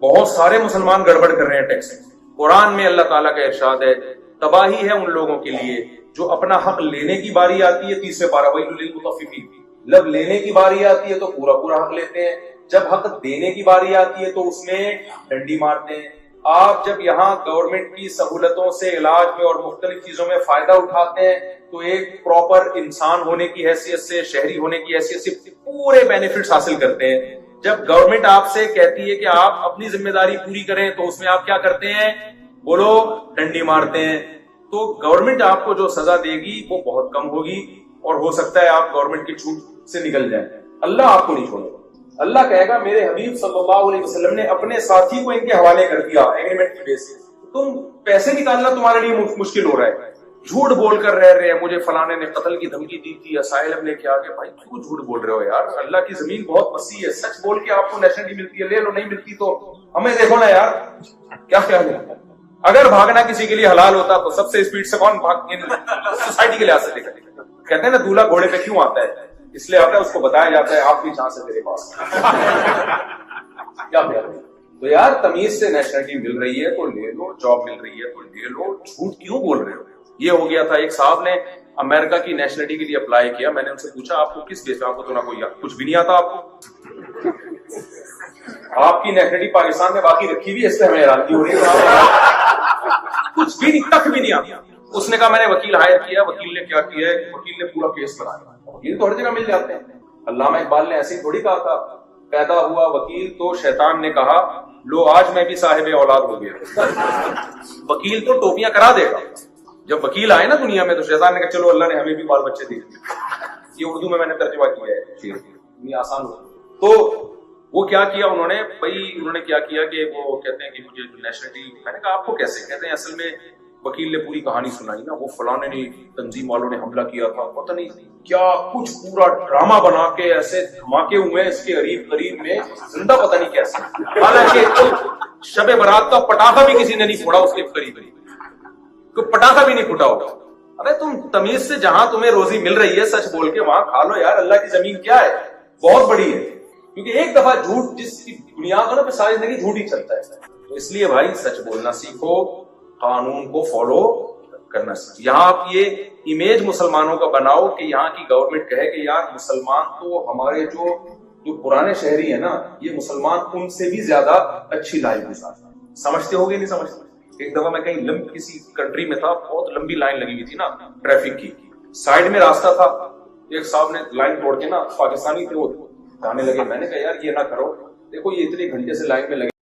بہت سارے مسلمان گڑبڑ کر رہے ہیں ٹیکس. قرآن میں اللہ تعالیٰ کا ارشاد ہے تباہی ہے ان لوگوں کے لیے جو اپنا حق لینے کی باری آتی ہے, 30ویں پارہ ویل للمطففین, جب لینے کی باری آتی ہے تو پورا حق لیتے ہیں, جب حق دینے کی باری آتی ہے تو اس میں ڈنڈی مارتے ہیں. آپ جب یہاں گورنمنٹ کی سہولتوں سے علاج میں اور مختلف چیزوں میں فائدہ اٹھاتے ہیں تو ایک پراپر انسان ہونے کی حیثیت سے, شہری ہونے کی حیثیت سے پورے بینیفٹس حاصل کرتے ہیں. جب گورنمنٹ آپ سے کہتی ہے کہ آپ اپنی ذمہ داری پوری کریں تو اس میں آپ کیا کرتے ہیں؟ بولو, ڈنڈی مارتے ہیں. تو گورنمنٹ آپ کو جو سزا دے گی وہ بہت کم ہوگی اور ہو سکتا ہے آپ گورنمنٹ کی چھوٹ سے نکل جائیں. اللہ آپ کو نہیں چھوڑے گا. اللہ کہے گا میرے حبیب صلی اللہ علیہ وسلم نے اپنے ساتھی کو ان کے حوالے کر دیا ایگریمنٹ کی بیس سے. تم پیسے نکالنا تمہارے لیے مشکل ہو رہا ہے, جھوٹ بول کر رہ رہے ہیں, مجھے فلانے نے قتل کی دھمکی دی تھی, اسائلم لے کے آگے. بھائی کیوں جھوٹ بول رہے ہو یار؟ اللہ کی زمین بہت وسیع ہے. سچ بول کے آپ کو نیشنلٹی ملتی ہے, لے لو, نہیں ملتی تو ہمیں دیکھو نا یار کیا خیال ہے. اگر بھاگنا کسی کے لیے حلال ہوتا تو سب سے اسپیڈ سے کون سوسائٹی کے لحاظ سے دیکھا. کہتے ہیں نا دولہا گھوڑے پہ کیوں آتا ہے؟ اس لیے آتا ہے اس کو بتایا جاتا ہے آپ بھی چانس ہے تیرے پاس. کیا خیال ہے؟ تو یار تمیز سے نیشنلٹی مل رہی ہے تو لے لو, جاب مل رہی ہے تو لے لو, جھوٹ کیوں بول رہے ہو؟ یہ ہو گیا تھا. ایک صاحب نے امریکہ کی نیشنلٹی کے لیے اپلائی کیا. میں نے ان سے پوچھا آپ کو کس بیس پہ, آپ کو تو نہ کوئی کچھ بھی نہیں آتا آپ کو, آپ کی نیشنلٹی پاکستان میں باقی رکھی ہوئی, اس سے ہمیں حیرانگی ہو رہی ہے, کچھ بھی نہیں, تک بھی نہیں آتا. اس نے کہا میں نے وکیل ہائر کیا. وکیل نے کیا کیا ہے؟ وکیل نے پورا کیس بنایا. وکیل تو ہر جگہ مل جاتے ہیں. علامہ اقبال نے ایسے ہی تھوڑی کہا تھا پیدا ہوا وکیل تو شیطان نے کہا لو آج میں بھی صاحب اولاد ہو گیا. وکیل تو ٹوپیاں کرا دے گا. جب وکیل آئے نا دنیا میں تو شیطان نے کہا چلو اللہ نے ہمیں بھی بال بچے دے دیے. یہ اردو میں نے ترجمہ کیا ہے, آسان ہو. تو وہ کیا کیا انہوں نے کیا کیا کہ وہ کہتے ہیں کہ مجھے نیشنلٹی. میں نے کہا آپ کو کیسے؟ کہتے ہیں اصل میں وکیل نے پوری کہانی سنائی نا, وہ فلانے نے تنظیم والوں نے حملہ کیا تھا, پتہ نہیں کیا کچھ پورا ڈرامہ بنا کے ایسے دھماکے ہوئے اس کے قریب میں, زندہ پتہ نہیں کیسے. حالانکہ شب برات کا پٹاخہ بھی کسی نے نہیں پھوڑا اس کے قریب, کوئی پٹاخہ بھی نہیں پھوٹا ہوگا. ابے تم تمیز سے جہاں تمہیں روزی مل رہی ہے سچ بول کے وہاں کھا لو یار. اللہ کی زمین کیا ہے, بہت بڑی ہے. کیونکہ ایک دفعہ جھوٹ جس کی بنیاد ہو نا پہ ساری زندگی جھوٹ ہی چلتا ہے. تو اس لیے بھائی سچ بولنا سیکھو, قانون کو فالو کرنا سیکھو. یہاں آپ یہ امیج مسلمانوں کا بناؤ کہ یہاں کی گورنمنٹ کہے کہ یار مسلمان تو ہمارے جو پرانے شہری ہیں نا, یہ مسلمان ان سے بھی زیادہ اچھی لائف گزارتے ہیں. سمجھتے ہوگے نہیں سمجھتے؟ ایک دفعہ میں کہیں کسی کنٹری میں تھا, بہت لمبی لائن لگی ہوئی تھی نا ٹریفک کی, سائڈ میں راستہ تھا, ایک صاحب نے لائن توڑ کے نا, پاکستانی تھے وہ, جانے لگے. میں نے کہا یار یہ نہ کرو, دیکھو یہ اتنے گھنٹے سے لائن میں لگے